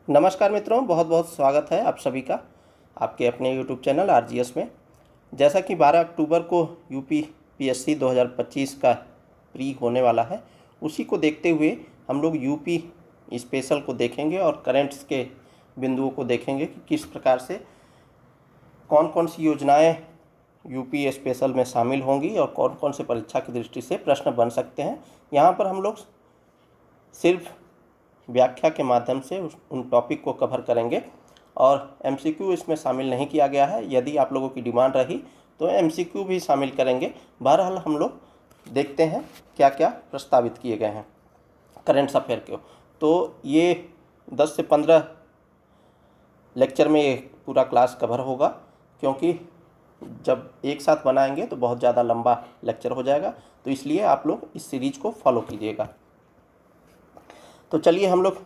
नमस्कार मित्रों, बहुत बहुत स्वागत है आप सभी का आपके अपने YouTube चैनल आरजीएस में। जैसा कि 12 अक्टूबर को यूपी पीएससी 2025 का प्री होने वाला है, उसी को देखते हुए हम लोग यूपी स्पेशल को देखेंगे और करेंट्स के बिंदुओं को देखेंगे कि किस प्रकार से कौन कौन सी योजनाएं यूपी स्पेशल में शामिल होंगी और कौन कौन से परीक्षा की दृष्टि से प्रश्न बन सकते हैं। यहाँ पर हम लोग सिर्फ व्याख्या के माध्यम से उन टॉपिक को कवर करेंगे और एमसीक्यू इसमें शामिल नहीं किया गया है। यदि आप लोगों की डिमांड रही तो एमसीक्यू भी शामिल करेंगे। बहरहाल हम लोग देखते हैं क्या क्या प्रस्तावित किए गए हैं करेंट्स अफेयर के। तो ये 10 से 15 लेक्चर में ये पूरा क्लास कवर होगा, क्योंकि जब एक साथ बनाएंगे तो बहुत ज़्यादा लंबा लेक्चर हो जाएगा, तो इसलिए आप लोग इस सीरीज़ को फॉलो कीजिएगा। तो चलिए हम लोग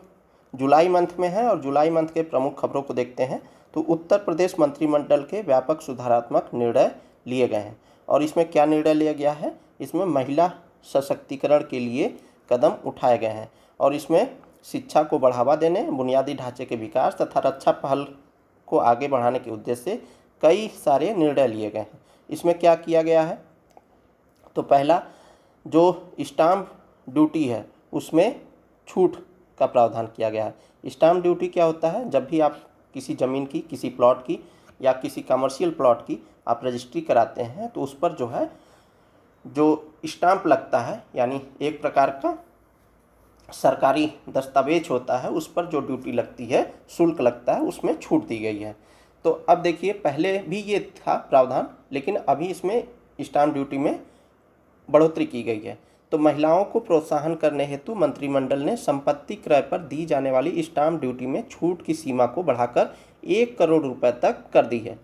जुलाई मंथ में हैं और जुलाई मंथ के प्रमुख खबरों को देखते हैं। तो उत्तर प्रदेश मंत्रिमंडल के व्यापक सुधारात्मक निर्णय लिए गए हैं और इसमें क्या निर्णय लिया गया है, इसमें महिला सशक्तिकरण के लिए कदम उठाए गए हैं और इसमें शिक्षा को बढ़ावा देने, बुनियादी ढांचे के विकास तथा रक्षा पहल को आगे बढ़ाने के उद्देश्य से कई सारे निर्णय लिए गए हैं। इसमें क्या किया गया है, तो पहला जो स्टाम्प ड्यूटी है उसमें छूट का प्रावधान किया गया है। स्टाम्प ड्यूटी क्या होता है, जब भी आप किसी ज़मीन की, किसी प्लॉट की या किसी कमर्शियल प्लॉट की आप रजिस्ट्री कराते हैं तो उस पर जो है जो स्टाम्प लगता है, यानी एक प्रकार का सरकारी दस्तावेज होता है, उस पर जो ड्यूटी लगती है, शुल्क लगता है, उसमें छूट दी गई है। तो अब देखिए, पहले भी ये था प्रावधान, लेकिन अभी इसमें स्टाम्प ड्यूटी में बढ़ोतरी की गई है। तो महिलाओं को प्रोत्साहन करने हेतु मंत्रिमंडल ने संपत्ति क्रय पर दी जाने वाली स्टाम्प ड्यूटी में छूट की सीमा को बढ़ाकर 1 करोड़ रुपए तक कर दी है।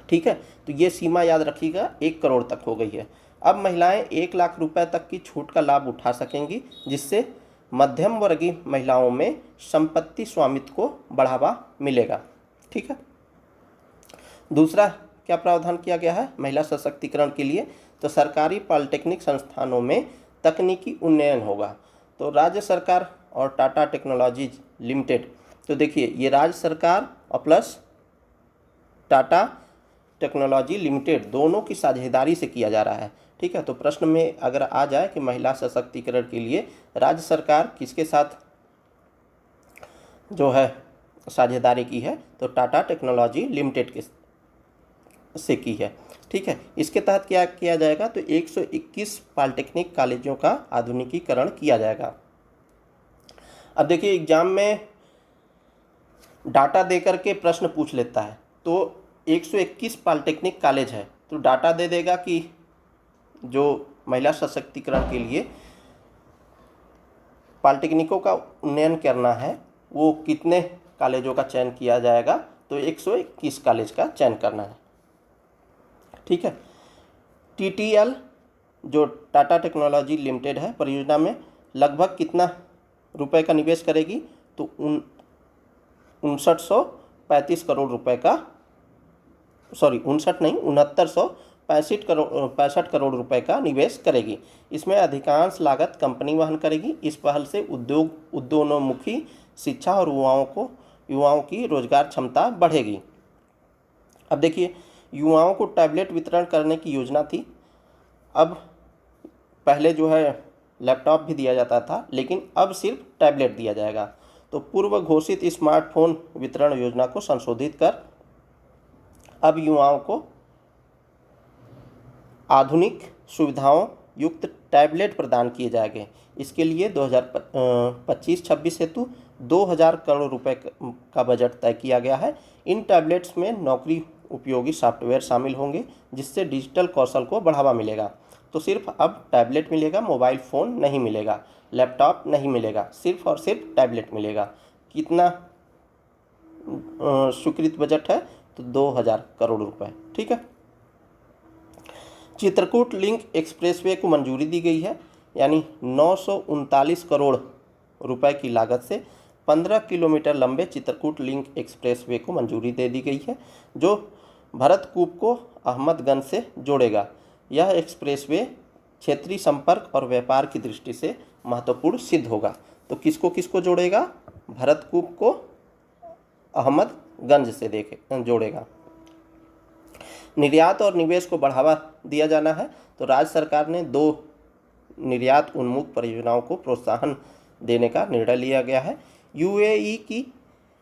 ठीक है, तो ये सीमा याद रखिएगा, 1 करोड़ तक हो गई है। अब महिलाएं 1 लाख रुपए तक की छूट का लाभ उठा सकेंगी, जिससे मध्यम वर्गीय महिलाओं में संपत्ति स्वामित्व को बढ़ावा मिलेगा। ठीक है, दूसरा क्या प्रावधान किया गया है महिला सशक्तिकरण के लिए, तो सरकारी पॉलिटेक्निक संस्थानों में तकनीकी उन्नयन होगा। तो राज्य सरकार और टाटा टेक्नोलॉजीज लिमिटेड, तो देखिए ये राज्य सरकार और प्लस टाटा टेक्नोलॉजी लिमिटेड दोनों की साझेदारी से किया जा रहा है। ठीक है, तो प्रश्न में अगर आ जाए कि महिला सशक्तिकरण के लिए राज्य सरकार किसके साथ जो है साझेदारी की है, तो टाटा टेक्नोलॉजी लिमिटेड के से की है। ठीक है, इसके तहत क्या किया जाएगा, तो 121 पॉलिटेक्निक कॉलेजों का आधुनिकीकरण किया जाएगा। अब देखिए, एग्जाम में डाटा देकर के प्रश्न पूछ लेता है, तो 121 पॉलिटेक्निक कॉलेज है, तो डाटा दे देगा कि जो महिला सशक्तिकरण के लिए पॉलिटेक्निकों का उन्नयन करना है वो कितने कॉलेजों का चयन किया जाएगा, तो 121 कॉलेज का चयन करना है। ठीक है, टीटीएल जो टाटा टेक्नोलॉजी लिमिटेड है परियोजना में लगभग कितना रुपए का निवेश करेगी, तो 6935 करोड़ रुपए का, सॉरी 59 नहीं 6965 करोड़ रुपए का निवेश करेगी। इसमें अधिकांश लागत कंपनी वहन करेगी। इस पहल से उद्योगोन्मुखी शिक्षा और युवाओं की रोजगार क्षमता बढ़ेगी। अब देखिए, युवाओं को टैबलेट वितरण करने की योजना थी। अब पहले जो है लैपटॉप भी दिया जाता था, लेकिन अब सिर्फ टैबलेट दिया जाएगा। तो पूर्व घोषित स्मार्टफोन वितरण योजना को संशोधित कर अब युवाओं को आधुनिक सुविधाओं युक्त टैबलेट प्रदान किए जाएंगे। इसके लिए 2025-26 हेतु 2000 करोड़ रुपए का बजट तय किया गया है। इन टैबलेट्स में नौकरी उपयोगी सॉफ्टवेयर शामिल होंगे, जिससे डिजिटल कौशल को बढ़ावा मिलेगा। तो सिर्फ अब टैबलेट मिलेगा, मोबाइल फ़ोन नहीं मिलेगा, लैपटॉप नहीं मिलेगा, सिर्फ और सिर्फ टैबलेट मिलेगा। कितना स्वीकृत बजट है, तो 2000 करोड़ रुपए। ठीक है, चित्रकूट लिंक एक्सप्रेसवे को मंजूरी दी गई है, यानी 939 करोड़ रुपए की लागत से 15 किलोमीटर लंबे चित्रकूट लिंक एक्सप्रेसवे को मंजूरी दे दी गई है, जो भरतकूप को अहमदगंज से जोड़ेगा। यह एक्सप्रेसवे क्षेत्रीय संपर्क और व्यापार की दृष्टि से महत्वपूर्ण सिद्ध होगा। तो किसको किसको जोड़ेगा, भरतकूप को अहमदगंज से जोड़ेगा। निर्यात और निवेश को बढ़ावा दिया जाना है, तो राज्य सरकार ने 2 निर्यात उन्मुख परियोजनाओं को प्रोत्साहन देने का निर्णय लिया गया है। यूएई की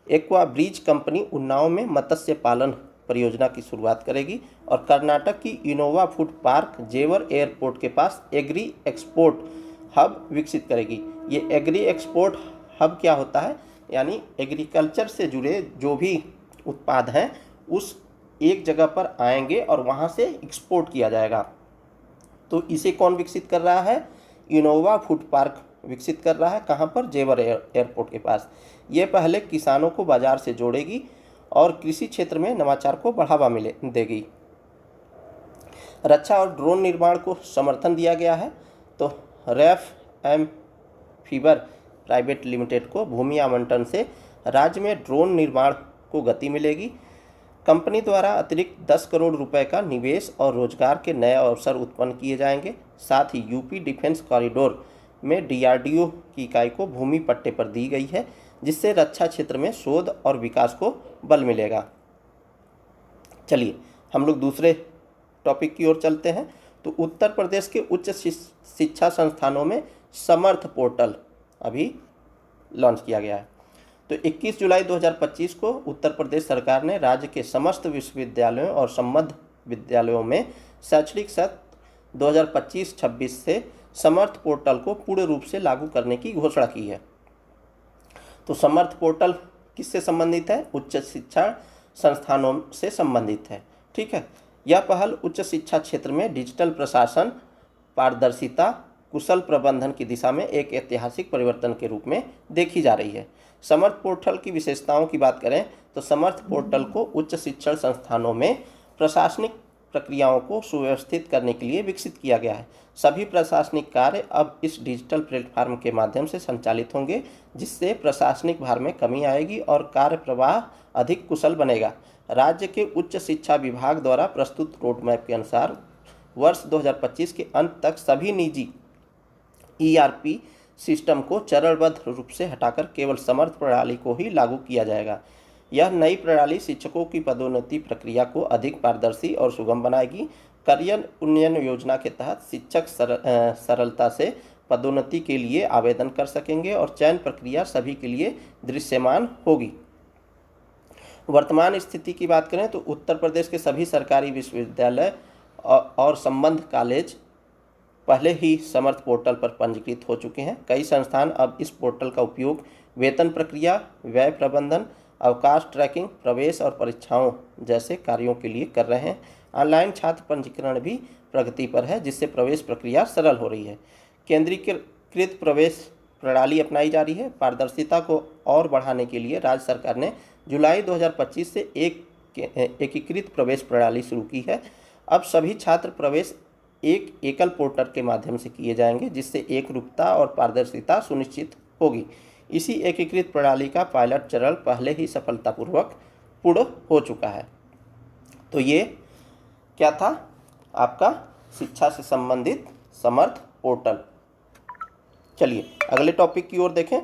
एक्वा ब्रिज कंपनी उन्नाव में मत्स्य पालन परियोजना की शुरुआत करेगी और कर्नाटक की इनोवा फूड पार्क जेवर एयरपोर्ट के पास एग्री एक्सपोर्ट हब विकसित करेगी। ये एग्री एक्सपोर्ट हब क्या होता है, यानी एग्रीकल्चर से जुड़े जो भी उत्पाद हैं उस एक जगह पर आएंगे और वहाँ से एक्सपोर्ट किया जाएगा। तो इसे कौन विकसित कर रहा है? इनोवा फूड पार्क विकसित कर रहा है। कहाँ पर? जेवर एयरपोर्ट के पास। ये पहले किसानों को बाजार से जोड़ेगी और कृषि क्षेत्र में नवाचार को बढ़ावा देगी। रक्षा और ड्रोन निर्माण को समर्थन दिया गया है, तो रैफ एम फीवर प्राइवेट लिमिटेड को भूमि आवंटन से राज्य में ड्रोन निर्माण को गति मिलेगी। कंपनी द्वारा अतिरिक्त 10 करोड़ रुपए का निवेश और रोजगार के नए अवसर उत्पन्न किए जाएंगे। साथ ही यूपी डिफेंस कॉरिडोर में डीआरडीओ की इकाई को भूमि पट्टे पर दी गई है, जिससे रक्षा क्षेत्र में शोध और विकास को बल मिलेगा। चलिए हम लोग दूसरे टॉपिक की ओर चलते हैं। तो उत्तर प्रदेश के उच्च शिक्षा संस्थानों में समर्थ पोर्टल अभी लॉन्च किया गया है। तो 21 जुलाई 2025 को उत्तर प्रदेश सरकार ने राज्य के समस्त विश्वविद्यालयों और संबद्ध विद्यालयों में शैक्षणिक सत्र 2025-26 से समर्थ पोर्टल को पूर्ण रूप से लागू करने की घोषणा की है। तो समर्थ पोर्टल किससे संबंधित है? उच्च शिक्षा संस्थानों से संबंधित है। ठीक है, यह पहल उच्च शिक्षा क्षेत्र में डिजिटल प्रशासन, पारदर्शिता, कुशल प्रबंधन की दिशा में एक ऐतिहासिक परिवर्तन के रूप में देखी जा रही है। समर्थ पोर्टल की विशेषताओं की बात करें तो समर्थ पोर्टल को उच्च शिक्षण संस्थानों में प्रशासनिक प्रक्रियाओं को सुव्यवस्थित करने के लिए विकसित किया गया है। सभी प्रशासनिक कार्य अब इस डिजिटल प्लेटफॉर्म के माध्यम से संचालित होंगे, जिससे प्रशासनिक भार में कमी आएगी और कार्य प्रवाह अधिक कुशल बनेगा। राज्य के उच्च शिक्षा विभाग द्वारा प्रस्तुत रोडमैप के अनुसार वर्ष 2025 के अंत तक सभी निजी ईआरपी सिस्टम को चरणबद्ध रूप से हटाकर केवल समर्थ प्रणाली को ही लागू किया जाएगा। यह नई प्रणाली शिक्षकों की पदोन्नति प्रक्रिया को अधिक पारदर्शी और सुगम बनाएगी। करियर उन्नयन योजना के तहत शिक्षक सरलता से पदोन्नति के लिए आवेदन कर सकेंगे और चयन प्रक्रिया सभी के लिए दृश्यमान होगी। वर्तमान स्थिति की बात करें तो उत्तर प्रदेश के सभी सरकारी विश्वविद्यालय और संबद्ध कॉलेज पहले ही समर्थ पोर्टल पर पंजीकृत हो चुके हैं। कई संस्थान अब इस पोर्टल का उपयोग वेतन प्रक्रिया, व्यय प्रबंधन, अवकाश ट्रैकिंग, प्रवेश और परीक्षाओं जैसे कार्यों के लिए कर रहे हैं। ऑनलाइन छात्र पंजीकरण भी प्रगति पर है, जिससे प्रवेश प्रक्रिया सरल हो रही है। केंद्रीकृत प्रवेश प्रणाली अपनाई जा रही है। पारदर्शिता को और बढ़ाने के लिए राज्य सरकार ने जुलाई 2025 से एकीकृत प्रवेश प्रणाली शुरू की है। अब सभी छात्र प्रवेश एक एकल पोर्टल के माध्यम से किए जाएंगे, जिससे एकरूपता और पारदर्शिता सुनिश्चित होगी। इसी एकीकृत प्रणाली का पायलट चरण पहले ही सफलतापूर्वक पूर्ण हो चुका है। तो ये क्या था आपका शिक्षा से संबंधित समर्थ पोर्टल। चलिए अगले टॉपिक की ओर देखें।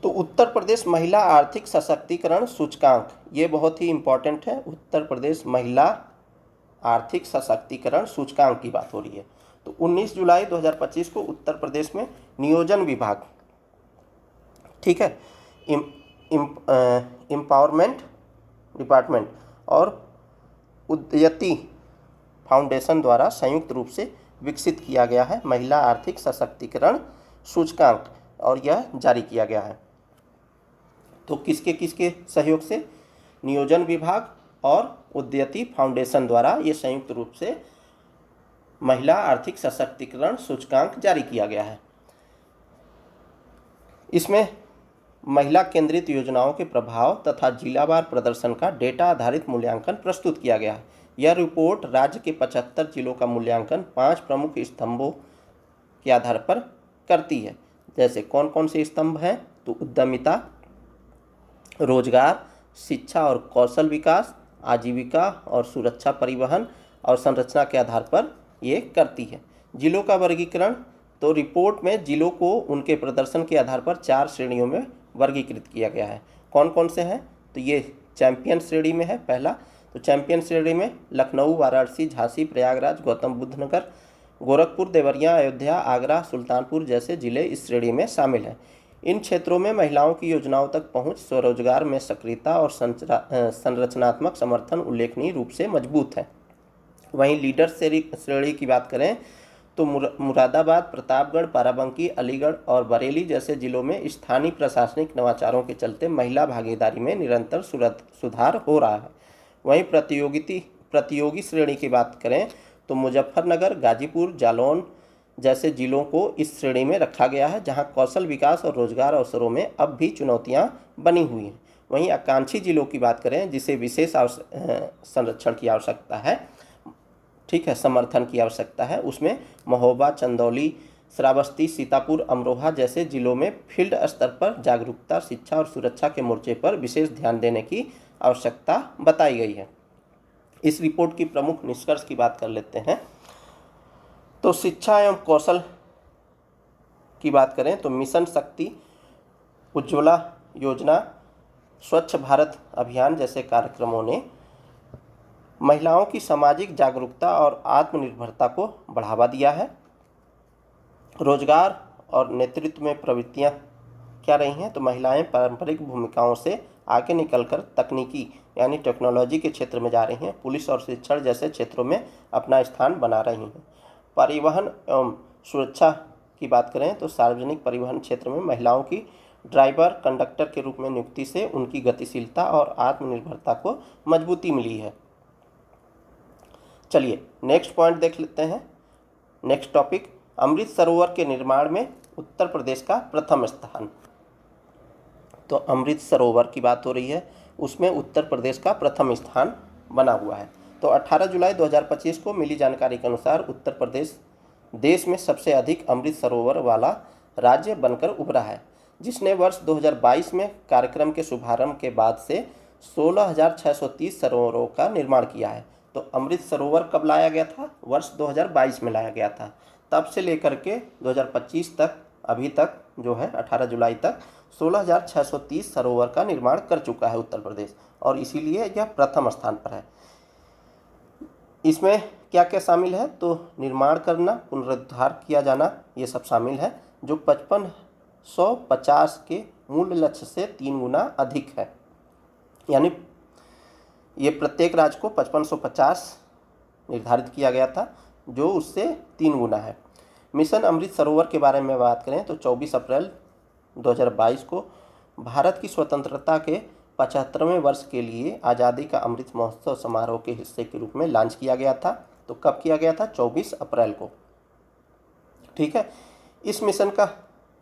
तो उत्तर प्रदेश महिला आर्थिक सशक्तिकरण सूचकांक, ये बहुत ही इम्पोर्टेंट है। उत्तर प्रदेश महिला आर्थिक सशक्तिकरण सूचकांक की बात हो रही है। तो 19 जुलाई 2025 को उत्तर प्रदेश में नियोजन विभाग, ठीक है, एम्पावरमेंट डिपार्टमेंट और उद्यति फाउंडेशन द्वारा संयुक्त रूप से विकसित किया गया है महिला आर्थिक सशक्तिकरण सूचकांक, और यह जारी किया गया है। तो किसके किसके सहयोग से? नियोजन विभाग और उद्यति फाउंडेशन द्वारा ये संयुक्त रूप से महिला आर्थिक सशक्तिकरण सूचकांक जारी किया गया है। इसमें महिला केंद्रित योजनाओं के प्रभाव तथा जिलावार प्रदर्शन का डेटा आधारित मूल्यांकन प्रस्तुत किया गया है। यह रिपोर्ट राज्य के 75 जिलों का मूल्यांकन 5 प्रमुख स्तंभों के आधार पर करती है। जैसे कौन कौन से स्तंभ हैं? तो उद्यमिता, रोजगार, शिक्षा और कौशल विकास, आजीविका और सुरक्षा, परिवहन और संरचना के आधार पर ये करती है। जिलों का वर्गीकरण तो रिपोर्ट में जिलों को उनके प्रदर्शन के आधार पर 4 श्रेणियों में वर्गीकृत किया गया है। कौन कौन से हैं? तो ये चैंपियन श्रेणी में है पहला। तो चैंपियन श्रेणी में लखनऊ, वाराणसी, झांसी, प्रयागराज, गौतम बुद्ध नगर, गोरखपुर, देवरिया, अयोध्या, आगरा, सुल्तानपुर जैसे जिले इस श्रेणी में शामिल हैं। इन क्षेत्रों में महिलाओं की योजनाओं तक पहुंच, स्वरोजगार में सक्रियता और संरचनात्मक समर्थन उल्लेखनीय रूप से मजबूत है। वहीं लीडर श्रेणी की बात करें तो मुरादाबाद, प्रतापगढ़, बाराबंकी, अलीगढ़ और बरेली जैसे जिलों में स्थानीय प्रशासनिक नवाचारों के चलते महिला भागीदारी में निरंतर सुधार हो रहा है। वहीं प्रतियोगी श्रेणी की बात करें तो मुजफ्फरनगर, गाजीपुर, जालौन जैसे जिलों को इस श्रेणी में रखा गया है, जहां कौशल विकास और रोजगार अवसरों में अब भी चुनौतियां बनी हुई हैं। वहीं आकांक्षी जिलों की बात करें जिसे विशेष संरक्षण की आवश्यकता है, ठीक है, समर्थन की आवश्यकता है, उसमें महोबा, चंदौली, श्रावस्ती, सीतापुर, अमरोहा जैसे जिलों में फील्ड स्तर पर जागरूकता, शिक्षा और सुरक्षा के मोर्चे पर विशेष ध्यान देने की आवश्यकता बताई गई है। इस रिपोर्ट की प्रमुख निष्कर्ष की बात कर लेते हैं। तो शिक्षा एवं कौशल की बात करें तो मिशन शक्ति, उज्ज्वला योजना, स्वच्छ भारत अभियान जैसे कार्यक्रमों ने महिलाओं की सामाजिक जागरूकता और आत्मनिर्भरता को बढ़ावा दिया है। रोजगार और नेतृत्व में प्रवृत्तियां क्या रही हैं? तो महिलाएं पारंपरिक भूमिकाओं से आगे निकलकर तकनीकी यानी टेक्नोलॉजी के क्षेत्र में जा रही हैं, पुलिस और शिक्षण जैसे क्षेत्रों में अपना स्थान बना रही हैं। परिवहन एवं सुरक्षा की बात करें तो सार्वजनिक परिवहन क्षेत्र में महिलाओं की ड्राइवर, कंडक्टर के रूप में नियुक्ति से उनकी गतिशीलता और आत्मनिर्भरता को मजबूती मिली है। चलिए नेक्स्ट पॉइंट देख लेते हैं। नेक्स्ट टॉपिक, अमृत सरोवर के निर्माण में उत्तर प्रदेश का प्रथम स्थान। तो अमृत सरोवर की बात हो रही है, उसमें उत्तर प्रदेश का प्रथम स्थान बना हुआ है। तो 18 जुलाई 2025 को मिली जानकारी के अनुसार उत्तर प्रदेश देश में सबसे अधिक अमृत सरोवर वाला राज्य बनकर उभरा है, जिसने वर्ष 2022 में कार्यक्रम के शुभारंभ के बाद से 16,630 सरोवरों का निर्माण किया है। तो अमृत सरोवर कब लाया गया था? वर्ष 2022 में लाया गया था। तब से लेकर के 2025 तक, अभी तक जो है 18 जुलाई तक 16,630 सरोवर का निर्माण कर चुका है उत्तर प्रदेश, और इसीलिए यह प्रथम स्थान पर है। इसमें क्या क्या शामिल है? तो निर्माण करना, पुनरुद्धार किया जाना, ये सब शामिल है, जो 5550 के मूल लक्ष्य से 3 गुना अधिक है। यानी ये प्रत्येक राज्य को 5550 निर्धारित किया गया था, जो उससे 3 गुना है। मिशन अमृत सरोवर के बारे में बात करें तो 24 अप्रैल 2022 को भारत की स्वतंत्रता के 75वें वर्ष के लिए आज़ादी का अमृत महोत्सव समारोह के हिस्से के रूप में लॉन्च किया गया था। तो कब किया गया था? 24 अप्रैल को, ठीक है। इस मिशन का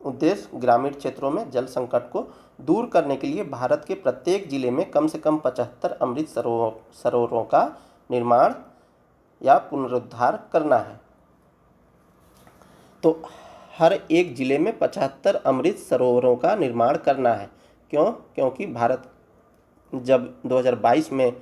उद्देश्य ग्रामीण क्षेत्रों में जल संकट को दूर करने के लिए भारत के प्रत्येक जिले में कम से कम 75 अमृत सरोवरों का निर्माण या पुनरुद्धार करना है। तो हर एक जिले में 75 अमृत सरोवरों का निर्माण करना है। क्यों? क्योंकि भारत जब 2022 में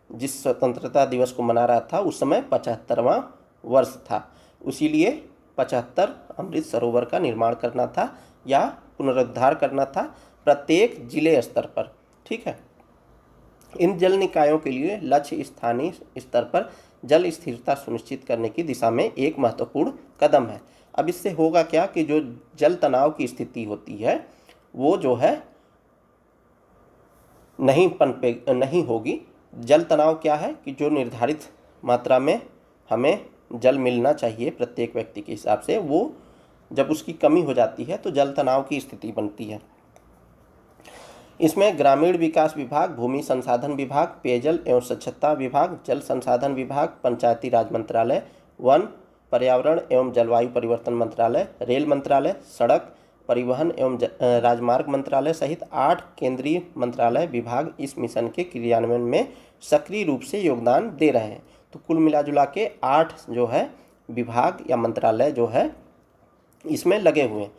जिस स्वतंत्रता दिवस को मना रहा था उस समय 75वां वर्ष था, इसीलिए 75 अमृत सरोवर का निर्माण करना था या पुनरुद्धार करना था प्रत्येक जिले स्तर पर, ठीक है। इन जल निकायों के लिए लक्ष्य स्थानीय स्तर पर जल स्थिरता सुनिश्चित करने की दिशा में एक महत्वपूर्ण कदम है। अब इससे होगा क्या कि जो जल तनाव की स्थिति होती है वो जो है नहीं होगी। जल तनाव क्या है कि जो निर्धारित मात्रा में हमें जल मिलना चाहिए प्रत्येक व्यक्ति के हिसाब से, वो जब उसकी कमी हो जाती है तो जल तनाव की स्थिति बनती है। इसमें ग्रामीण विकास विभाग, भूमि संसाधन विभाग, पेयजल एवं स्वच्छता विभाग, जल संसाधन विभाग, पंचायती राज मंत्रालय, वन, पर्यावरण एवं जलवायु परिवर्तन मंत्रालय, रेल मंत्रालय, सड़क परिवहन एवं राजमार्ग मंत्रालय सहित 8 केंद्रीय मंत्रालय विभाग इस मिशन के क्रियान्वयन में सक्रिय रूप से योगदान दे रहे हैं। तो कुल मिलाजुला के 8 जो है विभाग या मंत्रालय जो है इसमें लगे हुए हैं।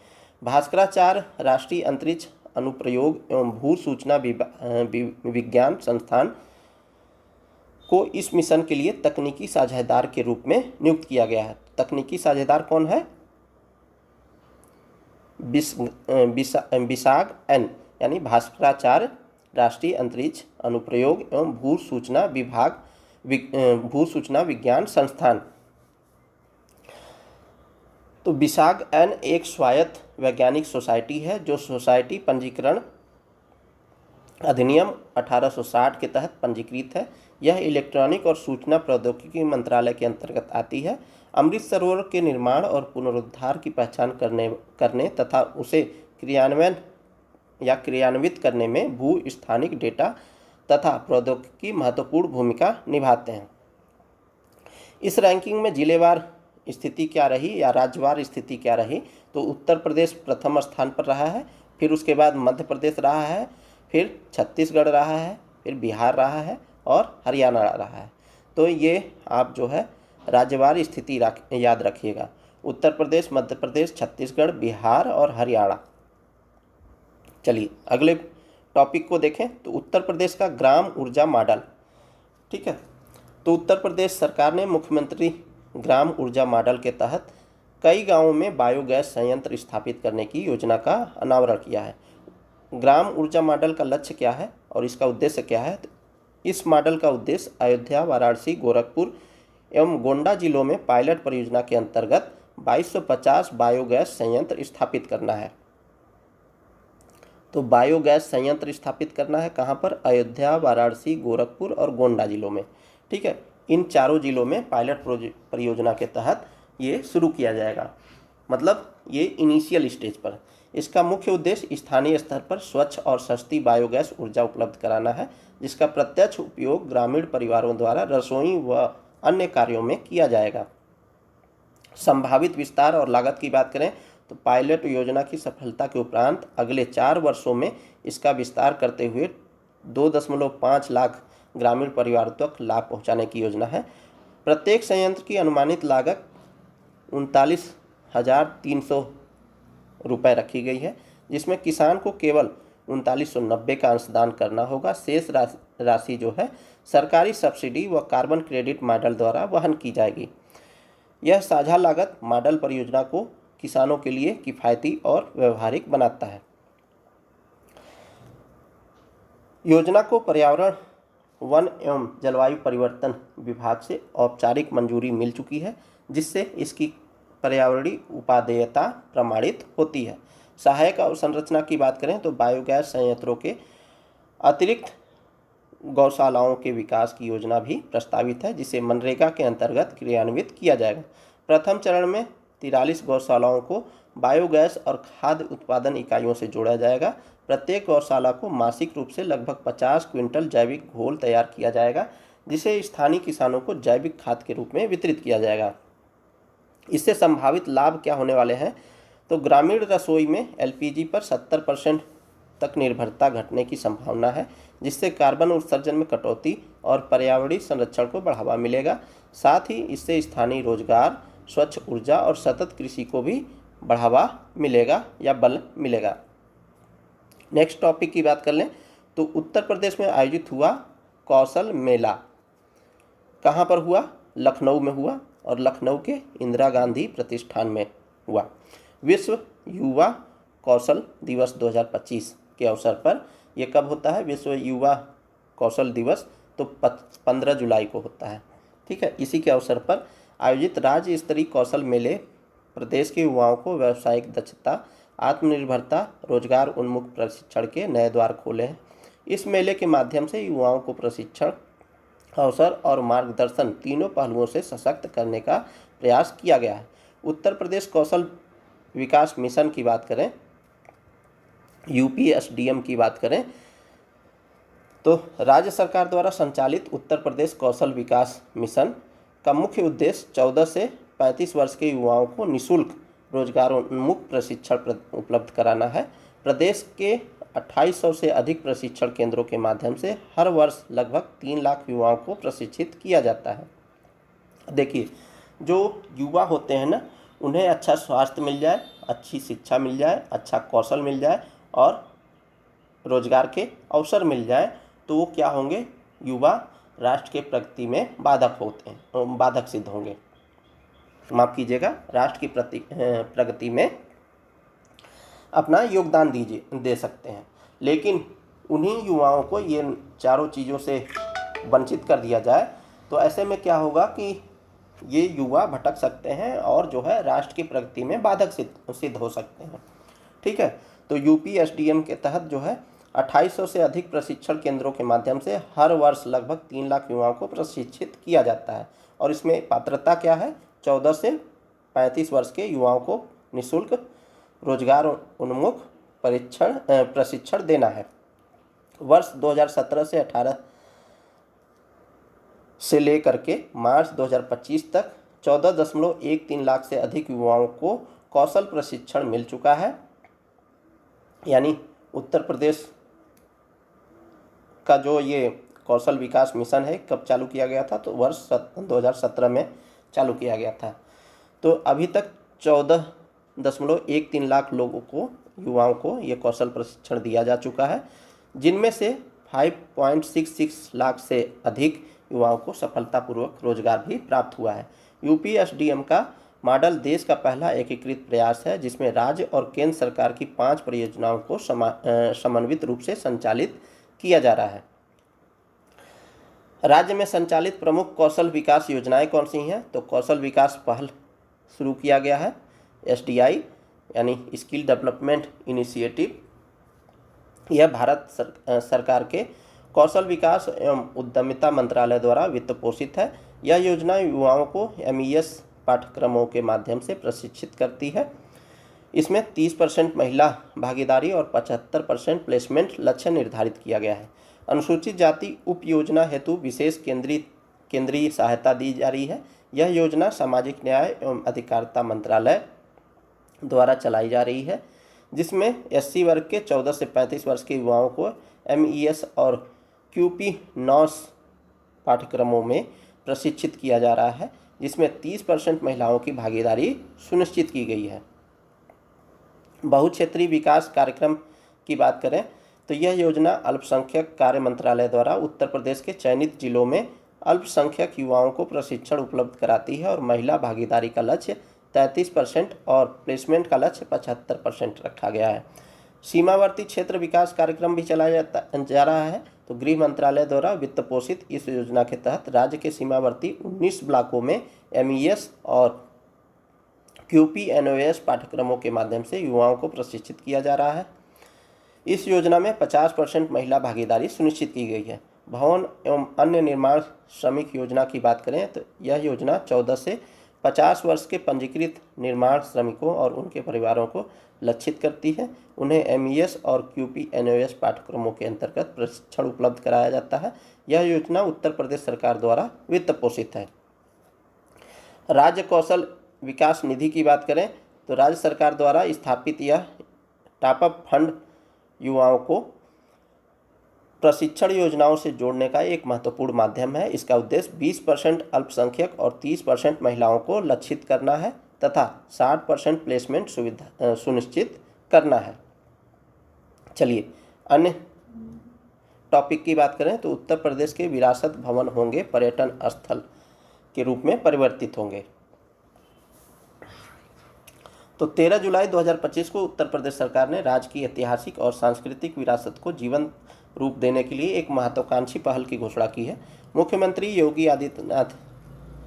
भास्कराचार्य राष्ट्रीय अंतरिक्ष अनुप्रयोग एवं भू सूचना विज्ञान संस्थान को इस मिशन के लिए तकनीकी साझेदार के रूप में नियुक्त किया गया है। तकनीकी साझेदार कौन है? विसाग एन यानी भास्कराचार्य राष्ट्रीय अंतरिक्ष अनुप्रयोग एवं भू सूचना विज्ञान संस्थान। तो विसाग एन एक स्वायत्त वैज्ञानिक सोसाइटी है जो सोसाइटी पंजीकरण अधिनियम 1860 के तहत पंजीकृत है। यह इलेक्ट्रॉनिक और सूचना प्रौद्योगिकी मंत्रालय के अंतर्गत आती है। अमृत सरोवर के निर्माण और पुनरुद्धार की पहचान करने तथा उसे क्रियान्वित करने में भू स्थानिक डेटा तथा प्रौद्योगिकी महत्वपूर्ण भूमिका निभाते हैं। इस रैंकिंग में जिलेवार स्थिति क्या रही या राज्यवार स्थिति क्या रही, तो उत्तर प्रदेश प्रथम स्थान पर रहा है, फिर उसके बाद मध्य प्रदेश रहा है, फिर छत्तीसगढ़ रहा है, फिर बिहार रहा है और हरियाणा रहा है। तो ये आप जो है राज्यवार स्थिति याद रखिएगा, उत्तर प्रदेश, मध्य प्रदेश, छत्तीसगढ़, बिहार और हरियाणा। चलिए अगले टॉपिक को देखें। तो उत्तर प्रदेश का ग्राम ऊर्जा मॉडल, ठीक है। तो उत्तर प्रदेश सरकार ने मुख्यमंत्री ग्राम ऊर्जा मॉडल के तहत कई गांवों में बायोगैस संयंत्र स्थापित करने की योजना का अनावरण किया है। ग्राम ऊर्जा मॉडल का लक्ष्य क्या है और इसका उद्देश्य क्या है? तो इस मॉडल का उद्देश्य अयोध्या, वाराणसी, गोरखपुर एवं गोंडा जिलों में पायलट परियोजना के अंतर्गत 2250 बायोगैस संयंत्र स्थापित करना है। तो बायोगैस संयंत्र स्थापित करना है कहाँ पर? अयोध्या, वाराणसी, गोरखपुर और गोंडा जिलों में, ठीक है। इन चारों जिलों में पायलट परियोजना के तहत ये शुरू किया जाएगा, मतलब ये इनिशियल स्टेज पर। इसका मुख्य उद्देश्य स्थानीय स्तर पर स्वच्छ और सस्ती बायोगैस ऊर्जा उपलब्ध कराना है, जिसका प्रत्यक्ष उपयोग ग्रामीण परिवारों द्वारा रसोई व अन्य कार्यों में किया जाएगा। संभावित विस्तार और लागत की बात करें तो पायलट योजना की सफलता के उपरांत अगले 4 वर्षों में इसका विस्तार करते हुए 2.5 लाख ग्रामीण परिवारों तक लाभ पहुंचाने की योजना है। प्रत्येक संयंत्र की अनुमानित लागत 39,300 रुपये रखी गई है, जिसमें किसान को केवल 3990 का अंशदान करना होगा। शेष राशि जो है सरकारी सब्सिडी व कार्बन क्रेडिट मॉडल द्वारा वहन की जाएगी। यह साझा लागत मॉडल परियोजना को किसानों के लिए किफ़ायती और व्यवहारिक बनाता है। योजना को पर्यावरण, वन एवं जलवायु परिवर्तन विभाग से औपचारिक मंजूरी मिल चुकी है, जिससे इसकी पर्यावरणीय उपादेयता प्रमाणित होती है। सहायक अवसंरचना की बात करें तो बायोगैस संयंत्रों के अतिरिक्त गौशालाओं के विकास की योजना भी प्रस्तावित है, जिसे मनरेगा के अंतर्गत क्रियान्वित किया जाएगा। प्रथम चरण में 43 गौशालाओं को बायोगैस और खाद्य उत्पादन इकाइयों से जोड़ा जाएगा। प्रत्येक गौशाला को मासिक रूप से लगभग 50 क्विंटल जैविक घोल तैयार किया जाएगा, जिसे स्थानीय किसानों को जैविक खाद के रूप में वितरित किया जाएगा। इससे संभावित लाभ क्या होने वाले हैं? तो ग्रामीण रसोई में एलपीजी पर 70% तक निर्भरता घटने की संभावना है, जिससे कार्बन उत्सर्जन में कटौती और पर्यावरणीय संरक्षण को बढ़ावा मिलेगा। साथ ही इससे स्थानीय रोजगार, स्वच्छ ऊर्जा और सतत कृषि को भी बढ़ावा मिलेगा या बल मिलेगा। नेक्स्ट टॉपिक की बात कर लें तो उत्तर प्रदेश में आयोजित हुआ कौशल मेला कहाँ पर हुआ? लखनऊ में हुआ, और लखनऊ के इंदिरा गांधी प्रतिष्ठान में हुआ। विश्व युवा कौशल दिवस 2025 के अवसर पर यह कब होता है? विश्व युवा कौशल दिवस तो 15 जुलाई को होता है, ठीक है। इसी के अवसर पर आयोजित राज्य स्तरीय कौशल मेले प्रदेश के युवाओं को व्यावसायिक दक्षता, आत्मनिर्भरता, रोजगार उन्मुख प्रशिक्षण के नए द्वार खोले हैं। इस मेले के माध्यम से युवाओं को प्रशिक्षण, अवसर और मार्गदर्शन तीनों पहलुओं से सशक्त करने का प्रयास किया गया है। उत्तर प्रदेश कौशल विकास मिशन की बात करें, यूपीएसडीएम की बात करें तो राज्य सरकार द्वारा संचालित उत्तर प्रदेश कौशल विकास मिशन का मुख्य उद्देश्य 14 से 35 वर्ष के युवाओं को निःशुल्क रोजगारोन्मुख प्रशिक्षण उपलब्ध कराना है। प्रदेश के 2800 से अधिक प्रशिक्षण केंद्रों के माध्यम से हर वर्ष लगभग 3 लाख युवाओं को प्रशिक्षित किया जाता है। देखिए, जो युवा होते हैं ना, उन्हें अच्छा स्वास्थ्य मिल जाए, अच्छी शिक्षा मिल जाए, अच्छा कौशल मिल जाए और रोजगार के अवसर मिल जाए तो वो क्या होंगे? युवा राष्ट्र के प्रगति में बाधक सिद्ध होंगे। माफ़ कीजिएगा, राष्ट्र की प्रगति में अपना योगदान दे सकते हैं। लेकिन उन्हीं युवाओं को ये चारों चीज़ों से वंचित कर दिया जाए तो ऐसे में क्या होगा कि ये युवा भटक सकते हैं और जो है राष्ट्र की प्रगति में बाधक सिद्ध हो सकते हैं। ठीक है, तो यूपी एसडीएम के तहत जो है 2800 से अधिक प्रशिक्षण केंद्रों के माध्यम से हर वर्ष लगभग 3 लाख युवाओं को प्रशिक्षित किया जाता है। और इसमें पात्रता क्या है, 14 से 35 वर्ष के युवाओं को निःशुल्क रोजगार उन्मुख प्रशिक्षण देना है। वर्ष 2017 से 18 से लेकर के मार्च 2025 तक 14.13 लाख से अधिक युवाओं को कौशल प्रशिक्षण मिल चुका है। यानी उत्तर प्रदेश का जो ये कौशल विकास मिशन है कब चालू किया गया था, तो वर्ष 2017 में चालू किया गया था। तो अभी तक 14.13 लाख लोगों को, युवाओं को ये कौशल प्रशिक्षण दिया जा चुका है, जिनमें से 5.66 लाख से अधिक युवाओं को सफलतापूर्वक रोजगार भी प्राप्त हुआ है। यूपी एसडीएम का मॉडल देश का पहला एकीकृत प्रयास है जिसमें राज्य और केंद्र सरकार की 5 परियोजनाओं को समन्वित रूप से संचालित किया जा रहा है। राज्य में संचालित प्रमुख कौशल विकास योजनाएं कौन सी हैं, तो कौशल विकास पहल शुरू किया गया है, एसडीआई यानी स्किल डेवलपमेंट इनिशिएटिव। यह भारत सरकार के कौशल विकास एवं उद्यमिता मंत्रालय द्वारा वित्त पोषित है। यह योजना युवाओं को एमईएस पाठ्यक्रमों के माध्यम से प्रशिक्षित करती है। इसमें 30% महिला भागीदारी और 75% प्लेसमेंट लक्ष्य निर्धारित किया गया है। अनुसूचित जाति उप योजना हेतु विशेष केंद्रीय सहायता दी जा रही है। यह योजना सामाजिक न्याय एवं अधिकारिता मंत्रालय द्वारा चलाई जा रही है, जिसमें एससी वर्ग के 14 से 35 वर्ष के युवाओं को एमईएस और क्यूपी नॉस पाठ्यक्रमों में प्रशिक्षित किया जा रहा है, जिसमें 30% महिलाओं की भागीदारी सुनिश्चित की गई है। बहुक्षेत्रीय विकास कार्यक्रम की बात करें तो यह योजना अल्पसंख्यक कार्य मंत्रालय द्वारा उत्तर प्रदेश के चयनित जिलों में अल्पसंख्यक युवाओं को प्रशिक्षण उपलब्ध कराती है और महिला भागीदारी का लक्ष्य 33% और प्लेसमेंट का लक्ष्य 75% रखा गया है। सीमावर्ती क्षेत्र विकास कार्यक्रम भी चलाया जा रहा है। तो गृह मंत्रालय द्वारा वित्त पोषित इस योजना के तहत राज्य के सीमावर्ती 19 ब्लॉकों में एमईएस और क्यूपीएनओएस पाठ्यक्रमों के माध्यम से युवाओं को प्रशिक्षित किया जा रहा है। इस योजना में 50% महिला भागीदारी सुनिश्चित की गई है। भवन एवं अन्य निर्माण श्रमिक योजना की बात करें तो यह योजना 14 से 50 वर्ष के पंजीकृत निर्माण श्रमिकों और उनके परिवारों को लक्षित करती है। उन्हें एमईएस और क्यूपीएनओएस पाठ्यक्रमों के अंतर्गत प्रशिक्षण उपलब्ध कराया जाता है। यह योजना उत्तर प्रदेश सरकार द्वारा वित्त पोषित है। राज्य कौशल विकास निधि की बात करें तो राज्य सरकार द्वारा स्थापित यह टॉपअप फंड युवाओं को प्रशिक्षण योजनाओं से जोड़ने का एक महत्वपूर्ण माध्यम है। इसका उद्देश्य 20% अल्पसंख्यक और 30% महिलाओं को लक्षित करना है तथा 60% प्लेसमेंट सुविधा सुनिश्चित करना है। चलिए अन्य टॉपिक की बात करें तो उत्तर प्रदेश के विरासत भवन होंगे पर्यटन स्थल के रूप में परिवर्तित होंगे। तो 13 जुलाई 2025 को उत्तर प्रदेश सरकार ने राज्य की ऐतिहासिक और सांस्कृतिक विरासत को जीवंत रूप देने के लिए एक महत्वाकांक्षी पहल की घोषणा की है। मुख्यमंत्री योगी आदित्यनाथ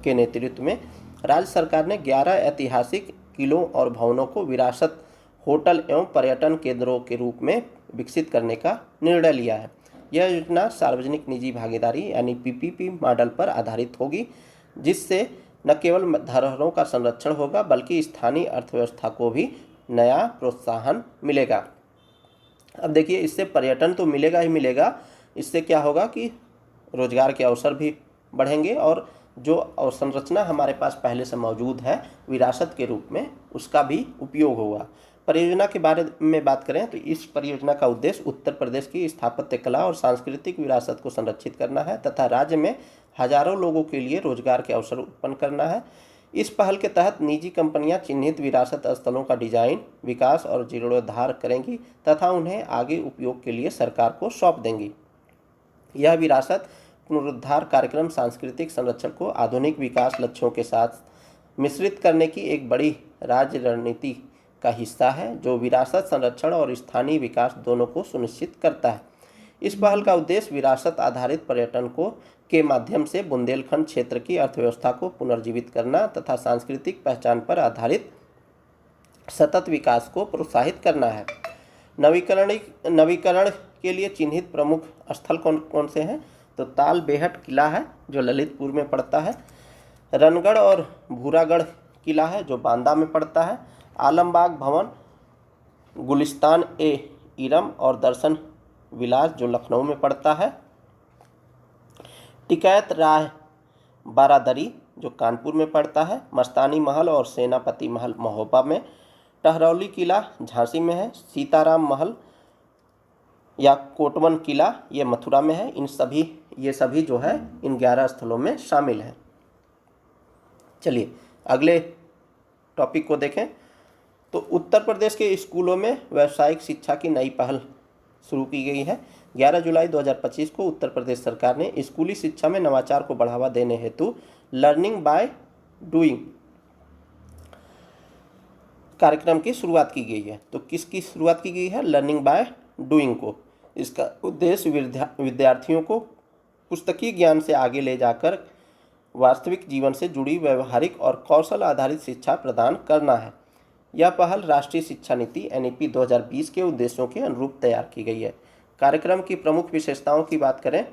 के नेतृत्व में राज्य सरकार ने 11 ऐतिहासिक किलों और भवनों को विरासत होटल एवं पर्यटन केंद्रों के रूप में विकसित करने का निर्णय लिया है। यह योजना सार्वजनिक निजी भागीदारी यानी पीपीपी मॉडल पर आधारित होगी, जिससे न केवल धरोहरों का संरक्षण होगा बल्कि स्थानीय अर्थव्यवस्था को भी नया प्रोत्साहन मिलेगा। अब देखिए, इससे पर्यटन तो मिलेगा ही मिलेगा, इससे क्या होगा कि रोजगार के अवसर भी बढ़ेंगे और जो अवसंरचना हमारे पास पहले से मौजूद है विरासत के रूप में उसका भी उपयोग होगा। परियोजना के बारे में बात करें तो इस परियोजना का उद्देश्य उत्तर प्रदेश की स्थापत्य कला और सांस्कृतिक विरासत को संरक्षित करना है तथा राज्य में हजारों लोगों के लिए रोजगार के अवसर उत्पन्न करना है। इस पहल के तहत निजी कंपनियां चिन्हित विरासत स्थलों का डिजाइन, विकास और जीर्णोद्धार करेंगी तथा उन्हें आगे उपयोग के लिए सरकार को सौंप देंगी। यह विरासत पुनरुद्धार कार्यक्रम सांस्कृतिक संरक्षण को आधुनिक विकास लक्ष्यों के साथ मिश्रित करने की एक बड़ी राज्य रणनीति का हिस्सा है जो विरासत संरक्षण और स्थानीय विकास दोनों को सुनिश्चित करता है। इस पहल का उद्देश्य विरासत आधारित पर्यटन को के माध्यम से बुंदेलखंड क्षेत्र की अर्थव्यवस्था को पुनर्जीवित करना तथा सांस्कृतिक पहचान पर आधारित सतत विकास को प्रोत्साहित करना है। नवीकरण के लिए चिन्हित प्रमुख स्थल कौन कौन से हैं? तो ताल बेहट किला है जो ललितपुर में पड़ता है, रनगढ़ और भूरागढ़ किला है जो बांदा में पड़ता है, आलमबाग भवन, गुलिस्तान ए इरम और दर्शन विलास जो लखनऊ में पड़ता है, टिकैत राय बारादरी जो कानपुर में पड़ता है, मस्तानी महल और सेनापति महल महोबा में, टहरौली किला झांसी में है, सीताराम महल या कोटवन किला ये मथुरा में है। ये सभी जो है इन 11 स्थलों में शामिल हैं। चलिए अगले टॉपिक को देखें। तो उत्तर प्रदेश के स्कूलों में व्यावसायिक शिक्षा की नई पहल शुरू की गई है। 11 जुलाई 2025 को उत्तर प्रदेश सरकार ने स्कूली शिक्षा में नवाचार को बढ़ावा देने हेतु लर्निंग बाय डूइंग कार्यक्रम की शुरुआत की गई है। तो किसकी शुरुआत की गई है? लर्निंग बाय डूइंग को। इसका उद्देश्य विद्यार्थियों को पुस्तकीय ज्ञान से आगे ले जाकर वास्तविक जीवन से जुड़ी व्यवहारिक और कौशल आधारित शिक्षा प्रदान करना है। यह पहल राष्ट्रीय शिक्षा नीति NEP 2020 के उद्देश्यों के अनुरूप तैयार की गई है। कार्यक्रम की प्रमुख विशेषताओं की बात करें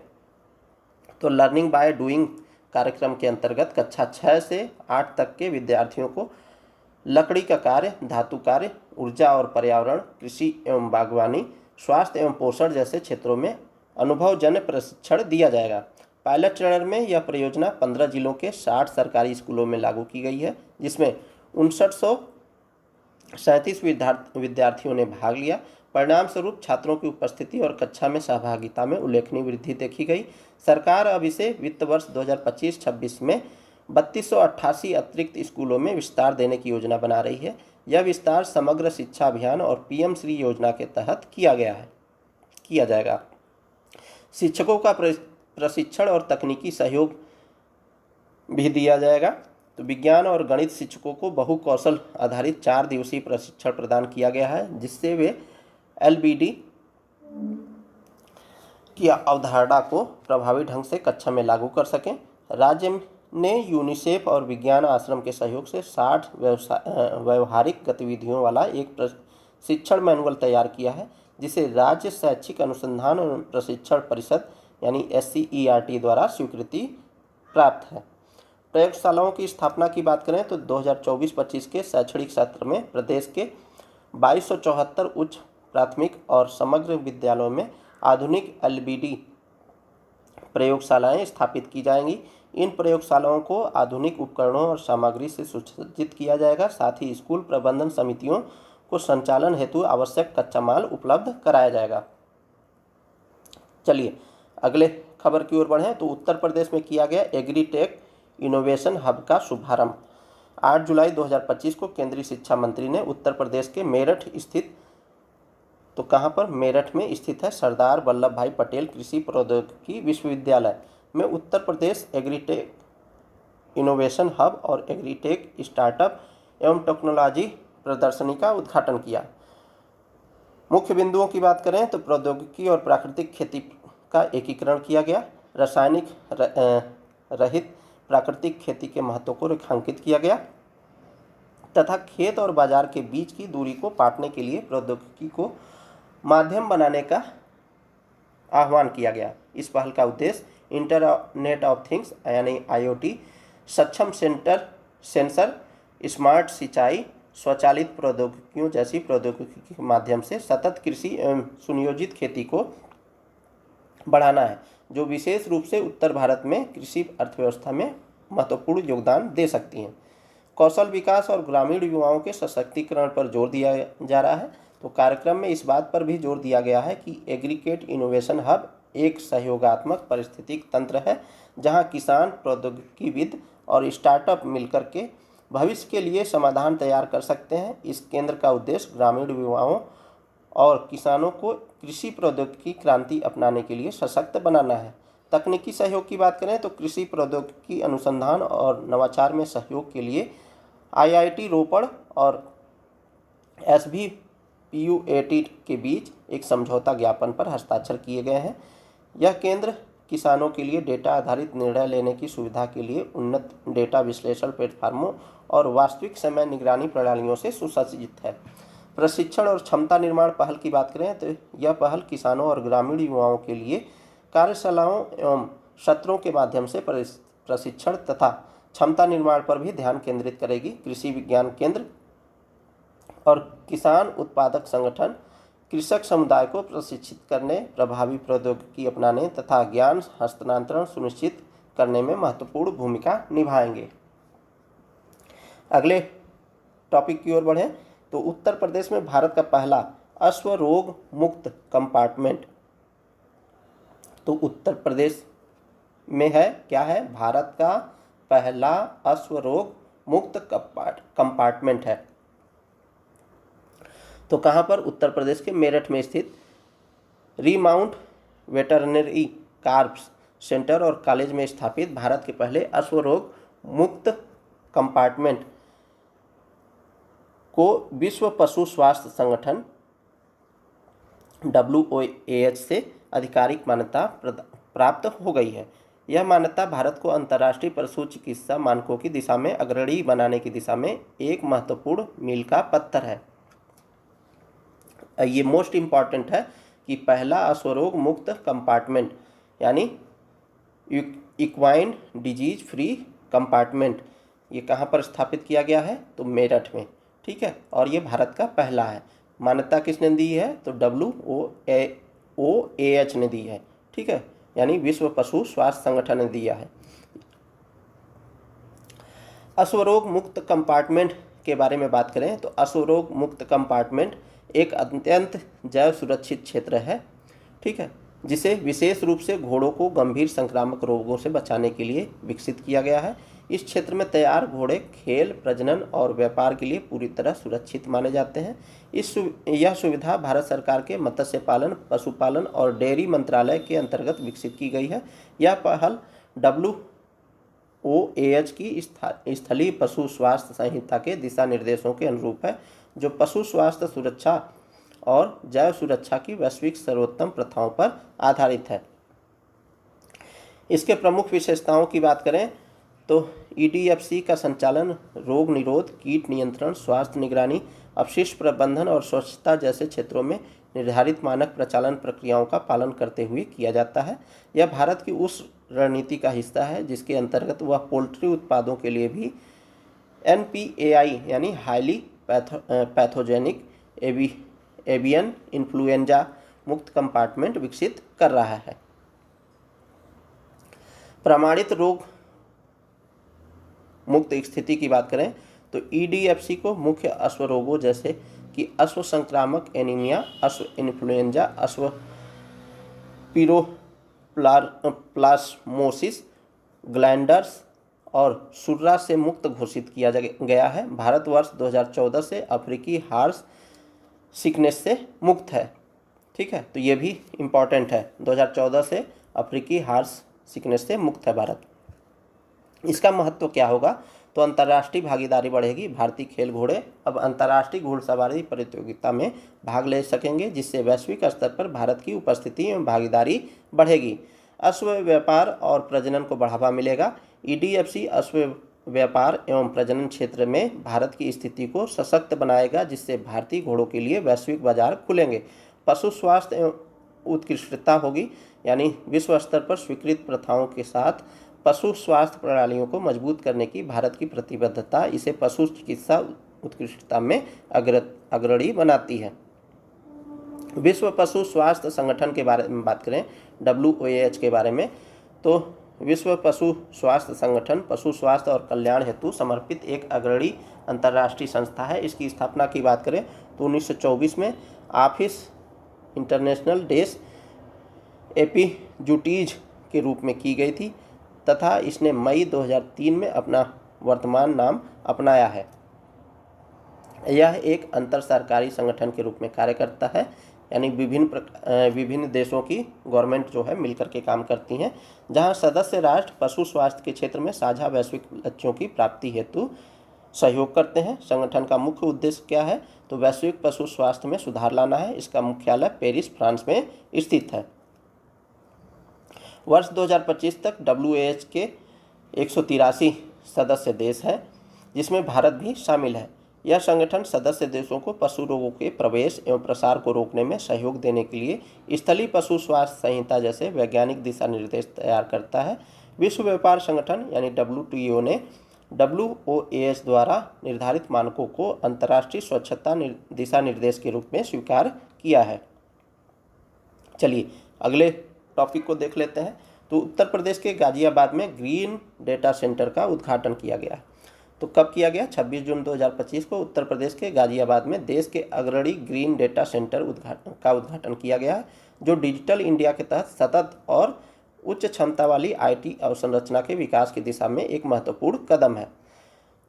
तो लर्निंग बाय डूइंग कार्यक्रम के अंतर्गत कक्षा 6 से 8 तक के विद्यार्थियों को लकड़ी का कार्य, धातु कार्य, ऊर्जा और पर्यावरण, कृषि एवं बागवानी, स्वास्थ्य एवं पोषण जैसे क्षेत्रों में अनुभवजन्य प्रशिक्षण दिया जाएगा। पायलट चरण में यह परियोजना 15 जिलों के 60 सरकारी स्कूलों में लागू की गई है, जिसमें 5937 विद्यार्थियों ने भाग लिया। परिणाम स्वरूप छात्रों की उपस्थिति और कक्षा में सहभागिता में उल्लेखनीय वृद्धि देखी गई। सरकार अब इसे वित्त वर्ष 2025-26 में 3288 अतिरिक्त स्कूलों में विस्तार देने की योजना बना रही है। यह विस्तार समग्र शिक्षा अभियान और PM श्री योजना के तहत किया जाएगा। शिक्षकों का प्रशिक्षण और तकनीकी सहयोग भी दिया जाएगा। तो विज्ञान और गणित शिक्षकों को बहुकौशल आधारित 4 दिवसीय प्रशिक्षण प्रदान किया गया है, जिससे वे LBD की अवधारणा को प्रभावी ढंग से कक्षा में लागू कर सकें। राज्य ने यूनिसेफ और विज्ञान आश्रम के सहयोग से 60 व्यवहारिक गतिविधियों वाला एक प्रशिक्षण मैनुअल तैयार किया है, जिसे राज्य शैक्षिक अनुसंधान और प्रशिक्षण परिषद यानी SCERT द्वारा स्वीकृति प्राप्त है। प्रयोगशालाओं की स्थापना की बात करें तो 2024-25 के शैक्षणिक सत्र में प्रदेश के 2274 उच्च प्राथमिक और समग्र विद्यालयों में आधुनिक LBD प्रयोगशालाएं स्थापित की जाएंगी। इन प्रयोगशालाओं को आधुनिक उपकरणों और सामग्री से सुसज्जित किया जाएगा। साथ ही स्कूल प्रबंधन समितियों को संचालन हेतु आवश्यक कच्चा माल उपलब्ध कराया जाएगा। चलिए अगले खबर की ओर बढ़ें। तो उत्तर प्रदेश में किया गया एग्रीटेक इनोवेशन हब का शुभारंभ 8 जुलाई 2025 को केंद्रीय शिक्षा मंत्री ने उत्तर प्रदेश के मेरठ स्थित, तो कहाँ पर? मेरठ में स्थित है सरदार वल्लभ भाई पटेल कृषि प्रौद्योगिकी विश्वविद्यालय में Uttar Pradesh agritech innovation hub और एग्रीटेक स्टार्टअप एवं टेक्नोलॉजी प्रदर्शनी का उद्घाटन किया। मुख्य बिंदुओं की बात करें तो प्रौद्योगिकी और प्राकृतिक खेती का एकीकरण किया गया, रासायनिक रहित प्राकृतिक खेती के महत्व को रेखांकित किया गया तथा खेत और बाजार के बीच की दूरी को पाटने के लिए प्रौद्योगिकी को माध्यम बनाने का आह्वान किया गया। इस पहल का उद्देश्य इंटरनेट ऑफ थिंग्स यानी IoT, सक्षम सेंसर, स्मार्ट सिंचाई, स्वचालित प्रौद्योगिकियों जैसी प्रौद्योगिकी के माध्यम से सतत कृषि एवं सुनियोजित खेती को बढ़ाना है, जो विशेष रूप से उत्तर भारत में कृषि अर्थव्यवस्था में महत्वपूर्ण योगदान दे सकती हैं। कौशल विकास और ग्रामीण युवाओं के सशक्तिकरण पर जोर दिया जा रहा है। तो कार्यक्रम में इस बात पर भी जोर दिया गया है कि एग्रीकेट इनोवेशन हब एक सहयोगात्मक पारिस्थितिक तंत्र है, जहां किसान, प्रौद्योगिकीविद और स्टार्टअप मिलकर के भविष्य के लिए समाधान तैयार कर सकते हैं। इस केंद्र का उद्देश्य ग्रामीण युवाओं और किसानों को कृषि प्रौद्योगिकी क्रांति अपनाने के लिए सशक्त बनाना है। तकनीकी सहयोग की बात करें तो कृषि प्रौद्योगिकी अनुसंधान और नवाचार में सहयोग के लिए IIT रोपड़ और SVPUAT के बीच एक समझौता ज्ञापन पर हस्ताक्षर किए गए हैं। यह केंद्र किसानों के लिए डेटा आधारित निर्णय लेने की सुविधा के लिए उन्नत डेटा विश्लेषण प्लेटफार्मों और वास्तविक समय निगरानी प्रणालियों से सुसज्जित है। प्रशिक्षण और क्षमता निर्माण पहल की बात करें तो यह पहल किसानों और ग्रामीण युवाओं के लिए कार्यशालाओं एवं सत्रों के माध्यम से प्रशिक्षण तथा क्षमता निर्माण पर भी ध्यान केंद्रित करेगी। कृषि विज्ञान केंद्र और किसान उत्पादक संगठन कृषक समुदाय को प्रशिक्षित करने, प्रभावी प्रौद्योगिकी अपनाने तथा ज्ञान हस्तांतरण सुनिश्चित करने में महत्वपूर्ण भूमिका निभाएंगे। अगले टॉपिक की ओर बढ़ें तो उत्तर प्रदेश में भारत का पहला अश्व रोग मुक्त कंपार्टमेंट, तो उत्तर प्रदेश में है क्या है, भारत का पहला अश्व रोग मुक्त कंपार्टमेंट है। तो कहाँ पर, उत्तर प्रदेश के मेरठ में स्थित रीमाउंट वेटरनरी कार्प्स सेंटर और कॉलेज में स्थापित भारत के पहले अश्व रोग मुक्त कंपार्टमेंट को विश्व पशु स्वास्थ्य संगठन WOAH से आधिकारिक मान्यता प्राप्त हो गई है। यह मान्यता भारत को अंतर्राष्ट्रीय पशु चिकित्सा मानकों की दिशा में अग्रणी बनाने की दिशा में एक महत्वपूर्ण मील का पत्थर है। ये मोस्ट इम्पॉर्टेंट है कि पहला अश्वरोग मुक्त कंपार्टमेंट यानी इक्वाइन डिजीज फ्री कंपार्टमेंट, ये कहाँ पर स्थापित किया गया है, तो मेरठ में, ठीक है। और ये भारत का पहला है। मान्यता किसने दी है, तो WOAH ने दी है, ठीक है, यानी विश्व पशु स्वास्थ्य संगठन ने दिया है। अश्वरोग मुक्त कंपार्टमेंट के बारे में बात करें तो अश्वरोग मुक्त कंपार्टमेंट एक अत्यंत जैव सुरक्षित क्षेत्र है, ठीक है, जिसे विशेष रूप से घोड़ों को गंभीर संक्रामक रोगों से बचाने के लिए विकसित किया गया है। इस क्षेत्र में तैयार घोड़े खेल, प्रजनन और व्यापार के लिए पूरी तरह सुरक्षित माने जाते हैं। यह सुविधा भारत सरकार के मत्स्य पालन, पशुपालन और डेयरी मंत्रालय के अंतर्गत विकसित की गई है। यह पहल WOAH की स्थलीय पशु स्वास्थ्य संहिता के दिशा निर्देशों के अनुरूप है, जो पशु स्वास्थ्य सुरक्षा और जैव सुरक्षा की वैश्विक सर्वोत्तम प्रथाओं पर आधारित है। इसके प्रमुख विशेषताओं की बात करें तो EDFC का संचालन रोग निरोध, कीट नियंत्रण, स्वास्थ्य निगरानी, अपशिष्ट प्रबंधन और स्वच्छता जैसे क्षेत्रों में निर्धारित मानक प्रचालन प्रक्रियाओं का पालन करते हुए किया जाता है। यह भारत की उस रणनीति का हिस्सा है जिसके अंतर्गत वह पोल्ट्री उत्पादों के लिए भी NPAI यानी हाईली पैथोजेनिक एवियन इन्फ्लुएंजा मुक्त कंपार्टमेंट विकसित कर रहा है। प्रमाणित रोग मुक्त स्थिति की बात करें तो EDFC को मुख्य अश्व रोगों जैसे कि अश्व संक्रामक एनीमिया, अश्व इन्फ्लुएंजा, अश्व पिरोप्लास्मोसिस, ग्लैंडर्स और सुर्रा से मुक्त घोषित किया गया है। भारतवर्ष 2014 से अफ्रीकी हॉर्स सिकनेस से मुक्त है, ठीक है, तो ये भी इम्पॉर्टेंट है। 2014 से अफ्रीकी हॉर्स सिकनेस से मुक्त है भारत। इसका महत्व क्या होगा, तो अंतर्राष्ट्रीय भागीदारी बढ़ेगी। भारतीय खेल घोड़े अब अंतर्राष्ट्रीय घुड़सवारी प्रतियोगिता में भाग ले सकेंगे, जिससे वैश्विक स्तर पर भारत की उपस्थिति एवं भागीदारी बढ़ेगी। अश्व व्यापार और प्रजनन को बढ़ावा मिलेगा। EDFC अश्व व्यापार एवं प्रजनन क्षेत्र में भारत की स्थिति को सशक्त बनाएगा, जिससे भारतीय घोड़ों के लिए वैश्विक बाजार खुलेंगे। पशु स्वास्थ्य एवं उत्कृष्टता होगी, यानी विश्व स्तर पर स्वीकृत प्रथाओं के साथ पशु स्वास्थ्य प्रणालियों को मजबूत करने की भारत की प्रतिबद्धता इसे पशु चिकित्सा उत्कृष्टता में अग्रणी बनाती है। विश्व पशु स्वास्थ्य संगठन के बारे में बात करें, WOAH के बारे में, तो विश्व पशु स्वास्थ्य संगठन पशु स्वास्थ्य और कल्याण हेतु समर्पित एक अग्रणी अंतर्राष्ट्रीय संस्था है। इसकी स्थापना की बात करें तो 1924 में ऑफिस इंटरनेशनल डेस एपिजूटीज के रूप में की गई थी तथा इसने मई 2003 में अपना वर्तमान नाम अपनाया है। यह एक अंतर सरकारी संगठन के रूप में कार्य करता है, यानी विभिन्न देशों की गवर्नमेंट जो है मिलकर के काम करती हैं, जहां सदस्य राष्ट्र पशु स्वास्थ्य के क्षेत्र में साझा वैश्विक लक्ष्यों की प्राप्ति हेतु सहयोग करते हैं। संगठन का मुख्य उद्देश्य क्या है? तो वैश्विक पशु स्वास्थ्य में सुधार लाना है। इसका मुख्यालय पेरिस, फ्रांस में स्थित है। वर्ष 2025 तक WAH के 183 सदस्य देश हैं, जिसमें भारत भी शामिल है। यह संगठन सदस्य देशों को पशु रोगों के प्रवेश एवं प्रसार को रोकने में सहयोग देने के लिए स्थलीय पशु स्वास्थ्य संहिता जैसे वैज्ञानिक दिशा निर्देश तैयार करता है। विश्व व्यापार संगठन यानी WTO ने WOAH द्वारा निर्धारित मानकों को अंतर्राष्ट्रीय स्वच्छता दिशा निर्देश के रूप में स्वीकार किया है। चलिए अगले टॉपिक को देख लेते हैं। तो उत्तर प्रदेश के गाजियाबाद में ग्रीन डेटा सेंटर का उद्घाटन किया गया। तो कब किया गया? 26 जून 2025 को उत्तर प्रदेश के गाजियाबाद में देश के अग्रणी ग्रीन डेटा सेंटर का उद्घाटन किया गया, जो डिजिटल इंडिया के तहत सतत और उच्च क्षमता वाली IT अवसंरचना के विकास की दिशा में एक महत्वपूर्ण कदम है।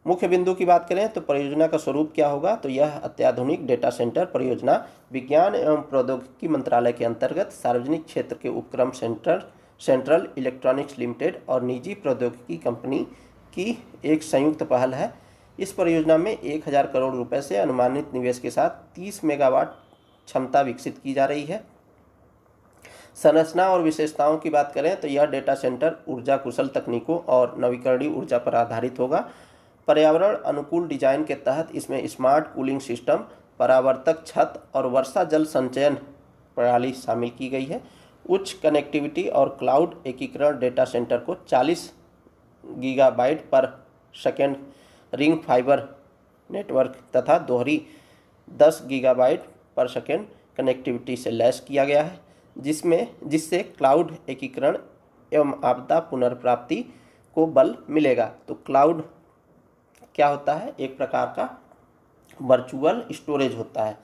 मुख्य बिंदु की बात करें तो परियोजना का स्वरूप क्या होगा? तो यह अत्याधुनिक डेटा सेंटर परियोजना विज्ञान एवं प्रौद्योगिकी मंत्रालय के अंतर्गत सार्वजनिक क्षेत्र के उपक्रम सेंट्रल इलेक्ट्रॉनिक्स लिमिटेड और निजी प्रौद्योगिकी कंपनी की एक संयुक्त पहल है। इस परियोजना में 1000 करोड़ रुपए से अनुमानित निवेश के साथ 30 मेगावाट क्षमता विकसित की जा रही है। संरचना और विशेषताओं की बात करें तो यह डेटा सेंटर ऊर्जा कुशल तकनीकों और नवीकरणीय ऊर्जा पर आधारित होगा। पर्यावरण अनुकूल डिजाइन के तहत इसमें स्मार्ट कूलिंग सिस्टम, परावर्तक छत और वर्षा जल संचयन प्रणाली शामिल की गई है। उच्च कनेक्टिविटी और क्लाउड एकीकरण डेटा सेंटर को 40 गीगाबाइट पर सेकेंड रिंग फाइबर नेटवर्क तथा दोहरी 10 गीगाबाइट पर सेकेंड कनेक्टिविटी से लैस किया गया है, जिससे क्लाउड एकीकरण एवं आपदा पुनर्प्राप्ति को बल मिलेगा। तो क्लाउड क्या होता है? एक प्रकार का वर्चुअल स्टोरेज होता है।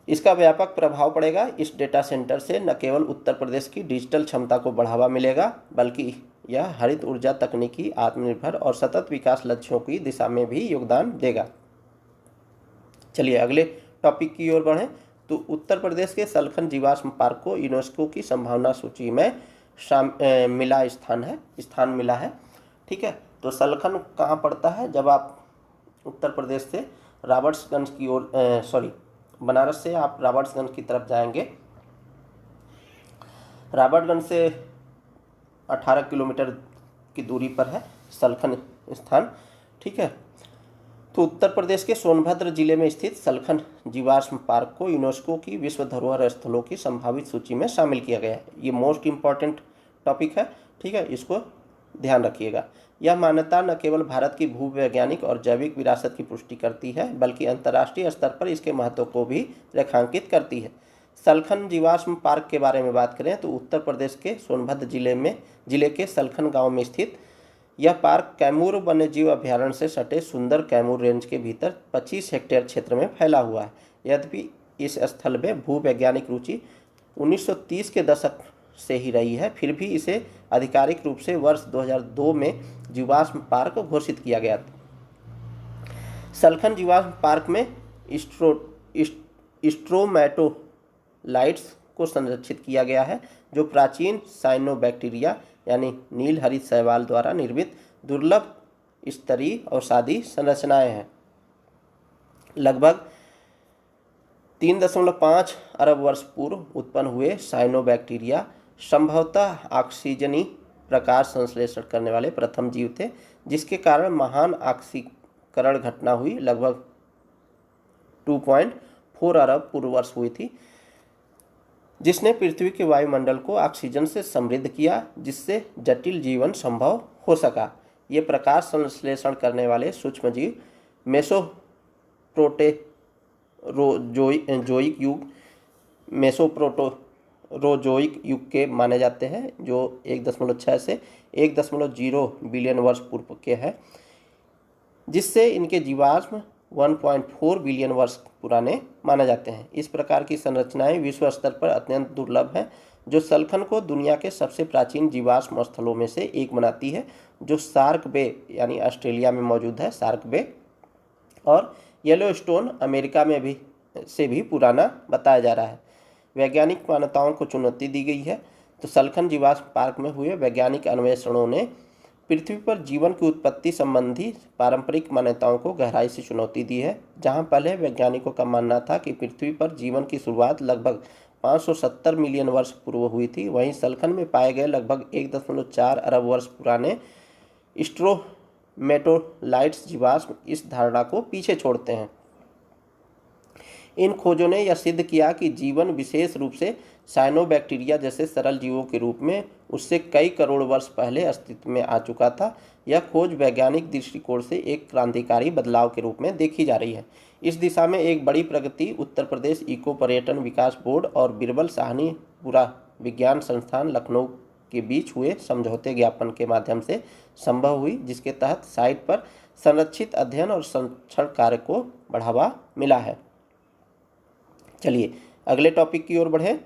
इसका व्यापक प्रभाव पड़ेगा। इस डेटा सेंटर से न केवल उत्तर प्रदेश की डिजिटल क्षमता को बढ़ावा मिलेगा, बल्कि यह हरित ऊर्जा, तकनीकी आत्मनिर्भर और सतत विकास लक्ष्यों की दिशा में भी योगदान देगा। चलिए अगले टॉपिक की ओर बढ़ें। तो उत्तर प्रदेश के सलखन जीवाश्म पार्क को यूनेस्को की संभावना सूची में स्थान मिला है। ठीक है, तो सलखन कहाँ पड़ता है? जब आप उत्तर प्रदेश से रॉबर्ट्सगंज की ओर बनारस से आप रॉबर्ट्सगंज की तरफ जाएंगे। रॉबर्ट्सगंज से 18 किलोमीटर की दूरी पर है सलखन स्थान। ठीक है, तो उत्तर प्रदेश के सोनभद्र जिले में स्थित सलखन जीवाश्म पार्क को यूनेस्को की विश्व धरोहर स्थलों की संभावित सूची में शामिल किया गया है। ये मोस्ट इम्पॉर्टेंट टॉपिक है। ठीक है, इसको ध्यान रखिएगा। यह मान्यता न केवल भारत की भूवैज्ञानिक और जैविक विरासत की पुष्टि करती है, बल्कि अंतर्राष्ट्रीय स्तर पर इसके महत्व को भी रेखांकित करती है। सलखन जीवाश्म पार्क के बारे में बात करें तो उत्तर प्रदेश के सोनभद्र जिले के सलखन गांव में स्थित यह पार्क कैमूर वन्यजीव अभ्यारण्य से सटे सुंदर कैमूर रेंज के भीतर 25 हेक्टेयर क्षेत्र में फैला हुआ है। यद्यपि इस स्थल में भूवैज्ञानिक रुचि 1930 के दशक से ही रही है, फिर भी इसे आधिकारिक रूप से वर्ष 2002 में जीवाश्म पार्क घोषित किया गया था। सलखन जीवाश्म पार्क में स्ट्रोमैटोलाइट्स को संरक्षित किया गया है, जो प्राचीन साइनोबैक्टीरिया यानी नील हरित शैवाल द्वारा निर्मित दुर्लभ स्तरीय औषधि संरचनाएं हैं। लगभग 3.5 अरब वर्ष पूर्व उत्पन्न हुए साइनोबैक्टीरिया संभवतः ऑक्सीजनी प्रकाश संश्लेषण करने वाले प्रथम जीव थे, जिसके कारण महान ऑक्सीकरण घटना हुई लगभग 2.4 अरब पूर्व वर्ष हुई थी, जिसने पृथ्वी के वायुमंडल को ऑक्सीजन से समृद्ध किया, जिससे जटिल जीवन संभव हो सका। ये प्रकाश संश्लेषण करने वाले सूक्ष्मजीव मेसोप्रोटोरोजोइक युग के माने जाते हैं, जो 1.6 से 1.0 बिलियन वर्ष पूर्व के हैं, जिससे इनके जीवाश्म 1.4 बिलियन वर्ष पुराने माने जाते हैं। इस प्रकार की संरचनाएं विश्व स्तर पर अत्यंत दुर्लभ हैं, जो सलखन को दुनिया के सबसे प्राचीन जीवाश्म स्थलों में से एक बनाती है, जो शार्क बे यानी ऑस्ट्रेलिया में मौजूद है, शार्क बे, और येलोस्टोन अमेरिका में भी पुराना बताया जा रहा है। वैज्ञानिक मान्यताओं को चुनौती दी गई है। तो सलखन जीवाश्म पार्क में हुए वैज्ञानिक अन्वेषणों ने पृथ्वी पर जीवन की उत्पत्ति संबंधी पारंपरिक मान्यताओं को गहराई से चुनौती दी है। जहां पहले वैज्ञानिकों का मानना था कि पृथ्वी पर जीवन की शुरुआत लगभग 570 मिलियन वर्ष पूर्व हुई थी, वहीं सल्खन में पाए गए लगभग 1.4 अरब वर्ष पुराने स्ट्रोमेटोलाइट्स जीवाश्म इस धारणा को पीछे छोड़ते हैं। इन खोजों ने यह सिद्ध किया कि जीवन विशेष रूप से साइनोबैक्टीरिया जैसे सरल जीवों के रूप में उससे कई करोड़ वर्ष पहले अस्तित्व में आ चुका था। यह खोज वैज्ञानिक दृष्टिकोण से एक क्रांतिकारी बदलाव के रूप में देखी जा रही है। इस दिशा में एक बड़ी प्रगति उत्तर प्रदेश इको पर्यटन विकास बोर्ड और बीरबल साहनी पुरा विज्ञान संस्थान लखनऊ के बीच हुए समझौते ज्ञापन के माध्यम से संभव हुई, जिसके तहत साइट पर संरक्षित अध्ययन और संरक्षण कार्य को बढ़ावा मिला है। चलिए अगले टॉपिक की ओर बढ़ें।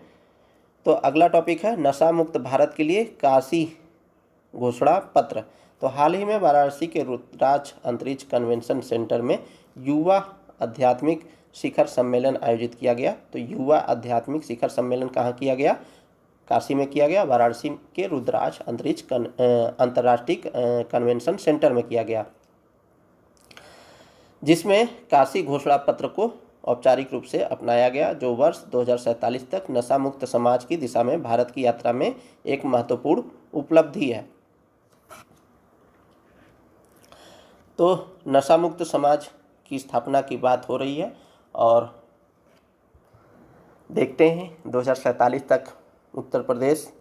तो अगला टॉपिक है नशा मुक्त भारत के लिए काशी घोषणा पत्र। तो हाल ही में वाराणसी के रुद्राक्ष अंतरिक्ष कन्वेंशन सेंटर में युवा आध्यात्मिक शिखर सम्मेलन आयोजित किया गया। तो युवा आध्यात्मिक शिखर सम्मेलन कहाँ किया गया? काशी में किया गया, वाराणसी के रुद्राक्ष अंतरिक्ष अंतर्राष्ट्रीय कन्वेंशन सेंटर में किया गया, जिसमें काशी घोषणा पत्र को औपचारिक रूप से अपनाया गया, जो वर्ष 2047 तक नशा मुक्त समाज की दिशा में भारत की यात्रा में एक महत्वपूर्ण उपलब्धि है। तो नशा मुक्त समाज की स्थापना की बात हो रही है और देखते हैं 2047 तक उत्तर प्रदेश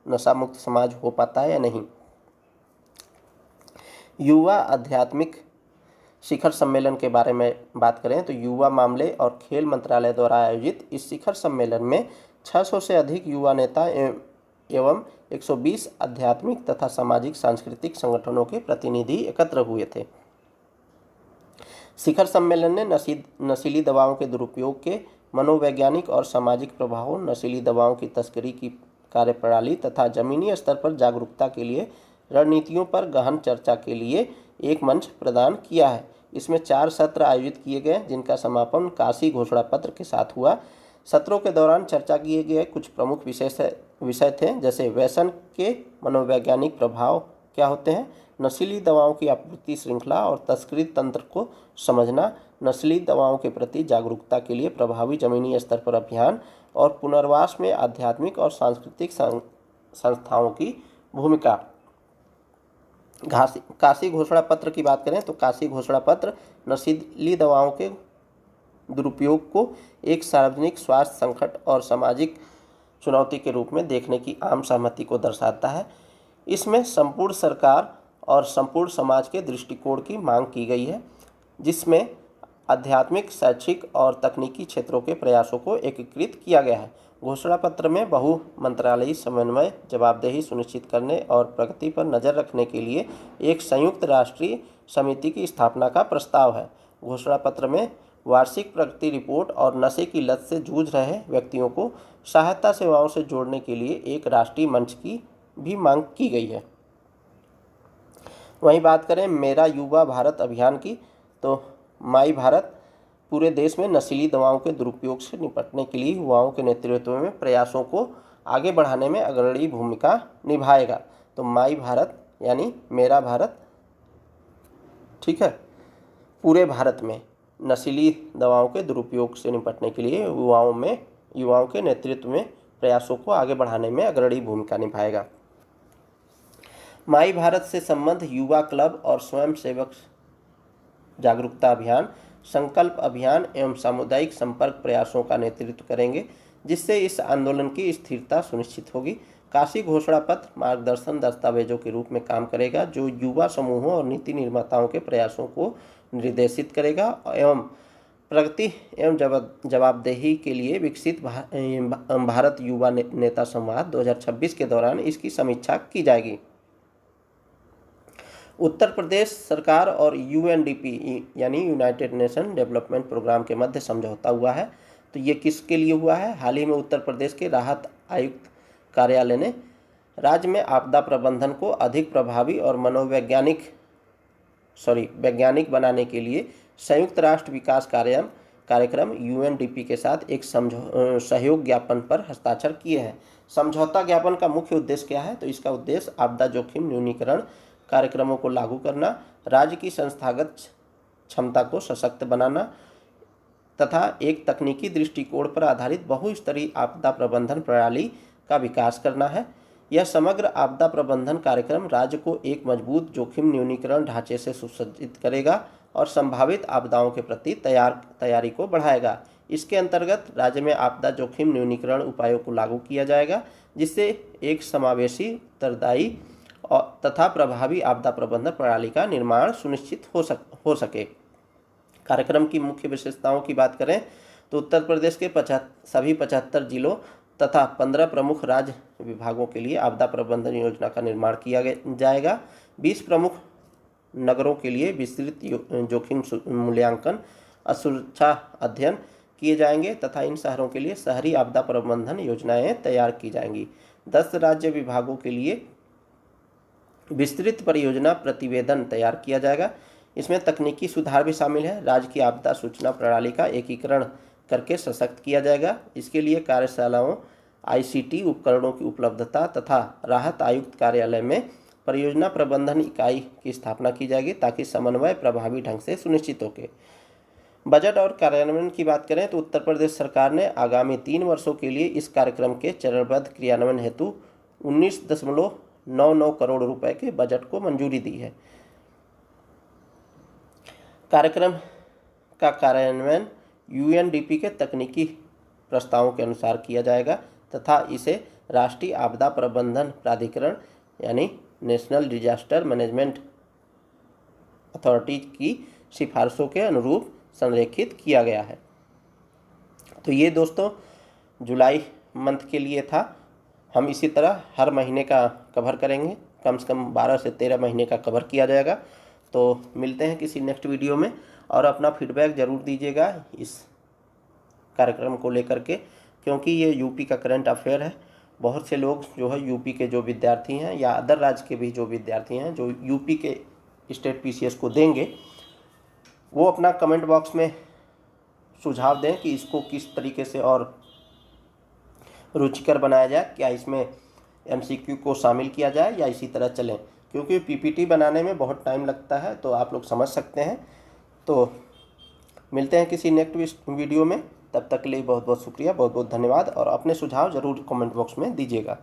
नशा मुक्त समाज हो पाता है या नहीं। युवा आध्यात्मिक शिखर सम्मेलन के बारे में बात करें तो युवा मामले और खेल मंत्रालय द्वारा आयोजित इस शिखर सम्मेलन में 600 से अधिक युवा नेता एवं 120 आध्यात्मिक तथा सामाजिक सांस्कृतिक संगठनों के प्रतिनिधि एकत्र हुए थे। शिखर सम्मेलन ने नशीली दवाओं के दुरुपयोग के मनोवैज्ञानिक और सामाजिक प्रभावों, नशीली दवाओं की तस्करी की कार्यप्रणाली तथा जमीनी स्तर पर जागरूकता के लिए रणनीतियों पर गहन चर्चा के लिए एक मंच प्रदान किया है। इसमें 4 सत्र आयोजित किए गए, जिनका समापन काशी घोषणा पत्र के साथ हुआ। सत्रों के दौरान चर्चा किए गए कुछ प्रमुख विषय थे, जैसे व्यसन के मनोवैज्ञानिक प्रभाव क्या होते हैं, नशीली दवाओं की आपूर्ति श्रृंखला और तस्करी तंत्र को समझना, नशीली दवाओं के प्रति जागरूकता के लिए प्रभावी जमीनी स्तर पर अभियान और पुनर्वास में आध्यात्मिक और सांस्कृतिक संस्थाओं की भूमिका। काशी घोषणा पत्र की बात करें तो काशी घोषणा पत्र नशीली दवाओं के दुरुपयोग को एक सार्वजनिक स्वास्थ्य संकट और सामाजिक चुनौती के रूप में देखने की आम सहमति को दर्शाता है। इसमें संपूर्ण सरकार और संपूर्ण समाज के दृष्टिकोण की मांग की गई है, जिसमें आध्यात्मिक, शैक्षिक और तकनीकी क्षेत्रों के प्रयासों को एकीकृत किया गया है। घोषणा पत्र में बहु मंत्रालयी समन्वय, जवाबदेही सुनिश्चित करने और प्रगति पर नज़र रखने के लिए एक संयुक्त राष्ट्रीय समिति की स्थापना का प्रस्ताव है। घोषणा पत्र में वार्षिक प्रगति रिपोर्ट और नशे की लत से जूझ रहे व्यक्तियों को सहायता सेवाओं से जोड़ने के लिए एक राष्ट्रीय मंच की भी मांग की गई है। वहीं बात करें मेरा युवा भारत अभियान की, तो माई भारत पूरे देश में नशीली दवाओं के दुरुपयोग से निपटने के लिए युवाओं के नेतृत्व में प्रयासों को आगे बढ़ाने में अग्रणी भूमिका निभाएगा। तो माई भारत यानी मेरा भारत, ठीक है, पूरे भारत में नशीली दवाओं के दुरुपयोग से निपटने के लिए युवाओं के नेतृत्व में प्रयासों को आगे बढ़ाने में अग्रणी भूमिका निभाएगा। माई भारत से संबंध युवा क्लब और स्वयं सेवक जागरूकता अभियान, संकल्प अभियान एवं सामुदायिक संपर्क प्रयासों का नेतृत्व करेंगे, जिससे इस आंदोलन की स्थिरता सुनिश्चित होगी। काशी घोषणा पत्र मार्गदर्शन दस्तावेजों के रूप में काम करेगा, जो युवा समूहों और नीति निर्माताओं के प्रयासों को निर्देशित करेगा एवं प्रगति एवं जवाबदेही के लिए विकसित भारत युवा नेता संवाद 2026 के दौरान इसकी समीक्षा की जाएगी। उत्तर प्रदेश सरकार और यूएनडीपी यानी यूनाइटेड नेशन डेवलपमेंट प्रोग्राम के मध्य समझौता हुआ है। तो ये किसके लिए हुआ है? हाल ही में उत्तर प्रदेश के राहत आयुक्त कार्यालय ने राज्य में आपदा प्रबंधन को अधिक प्रभावी और वैज्ञानिक बनाने के लिए संयुक्त राष्ट्र विकास कार्यक्रम यूएनडीपी के साथ एक सहयोग ज्ञापन पर हस्ताक्षर किए हैं। समझौता ज्ञापन का मुख्य उद्देश्य क्या है? तो इसका उद्देश्य आपदा जोखिम न्यूनीकरण, कार्यक्रमों को लागू करना, राज्य की संस्थागत क्षमता को सशक्त बनाना तथा एक तकनीकी दृष्टिकोण पर आधारित बहुस्तरीय आपदा प्रबंधन प्रणाली का विकास करना है। यह समग्र आपदा प्रबंधन कार्यक्रम राज्य को एक मजबूत जोखिम न्यूनीकरण ढांचे से सुसज्जित करेगा और संभावित आपदाओं के प्रति तैयारी को बढ़ाएगा। इसके अंतर्गत राज्य में आपदा जोखिम न्यूनीकरण उपायों को लागू किया जाएगा, जिससे एक समावेशी, उत्तरदायी तथा प्रभावी आपदा प्रबंधन प्रणाली का निर्माण सुनिश्चित हो सके। कार्यक्रम की मुख्य विशेषताओं की बात करें तो उत्तर प्रदेश के सभी 75 जिलों तथा 15 प्रमुख राज्य विभागों के लिए आपदा प्रबंधन योजना का निर्माण किया जाएगा। 20 प्रमुख नगरों के लिए विस्तृत जोखिम मूल्यांकन और सुरक्षा अध्ययन किए जाएंगे तथा इन शहरों के लिए शहरी आपदा प्रबंधन योजनाएं तैयार की जाएंगी। 10 राज्य विभागों के लिए विस्तृत परियोजना प्रतिवेदन तैयार किया जाएगा। इसमें तकनीकी सुधार भी शामिल है। राज्य की आपदा सूचना प्रणाली का एकीकरण करके सशक्त किया जाएगा। इसके लिए कार्यशालाओं, ICT उपकरणों की उपलब्धता तथा राहत आयुक्त कार्यालय में परियोजना प्रबंधन इकाई की स्थापना की जाएगी ताकि समन्वय प्रभावी ढंग से सुनिश्चित हो सके। बजट और कार्यान्वयन की बात करें तो उत्तर प्रदेश सरकार ने आगामी 3 वर्षों के लिए इस कार्यक्रम के चरणबद्ध क्रियान्वयन हेतु 19.99 करोड़ रुपए के बजट को मंजूरी दी है। कार्यक्रम का कार्यान्वयन UNDP के तकनीकी प्रस्तावों के अनुसार किया जाएगा तथा इसे राष्ट्रीय आपदा प्रबंधन प्राधिकरण यानी नेशनल डिजास्टर मैनेजमेंट अथॉरिटी की सिफारिशों के अनुरूप संरेखित किया गया है। तो ये दोस्तों जुलाई मंथ के लिए था। हम इसी तरह हर महीने का कवर करेंगे, कम से कम 12 से 13 महीने का कवर किया जाएगा। तो मिलते हैं किसी नेक्स्ट वीडियो में और अपना फीडबैक ज़रूर दीजिएगा इस कार्यक्रम को लेकर के, क्योंकि ये यूपी का करंट अफेयर है। बहुत से लोग जो है यूपी के जो विद्यार्थी हैं या अदर राज्य के भी जो विद्यार्थी हैं जो यूपी के स्टेट PCS को देंगे, वो अपना कमेंट बॉक्स में सुझाव दें कि इसको किस तरीके से और रुचिकर बनाया जाए। क्या इसमें MCQ को शामिल किया जाए या इसी तरह चलें, क्योंकि PPT बनाने में बहुत टाइम लगता है, तो आप लोग समझ सकते हैं। तो मिलते हैं किसी नेक्स्ट वीडियो में, तब तक के लिए बहुत बहुत शुक्रिया, बहुत बहुत धन्यवाद और अपने सुझाव ज़रूर कमेंट बॉक्स में दीजिएगा।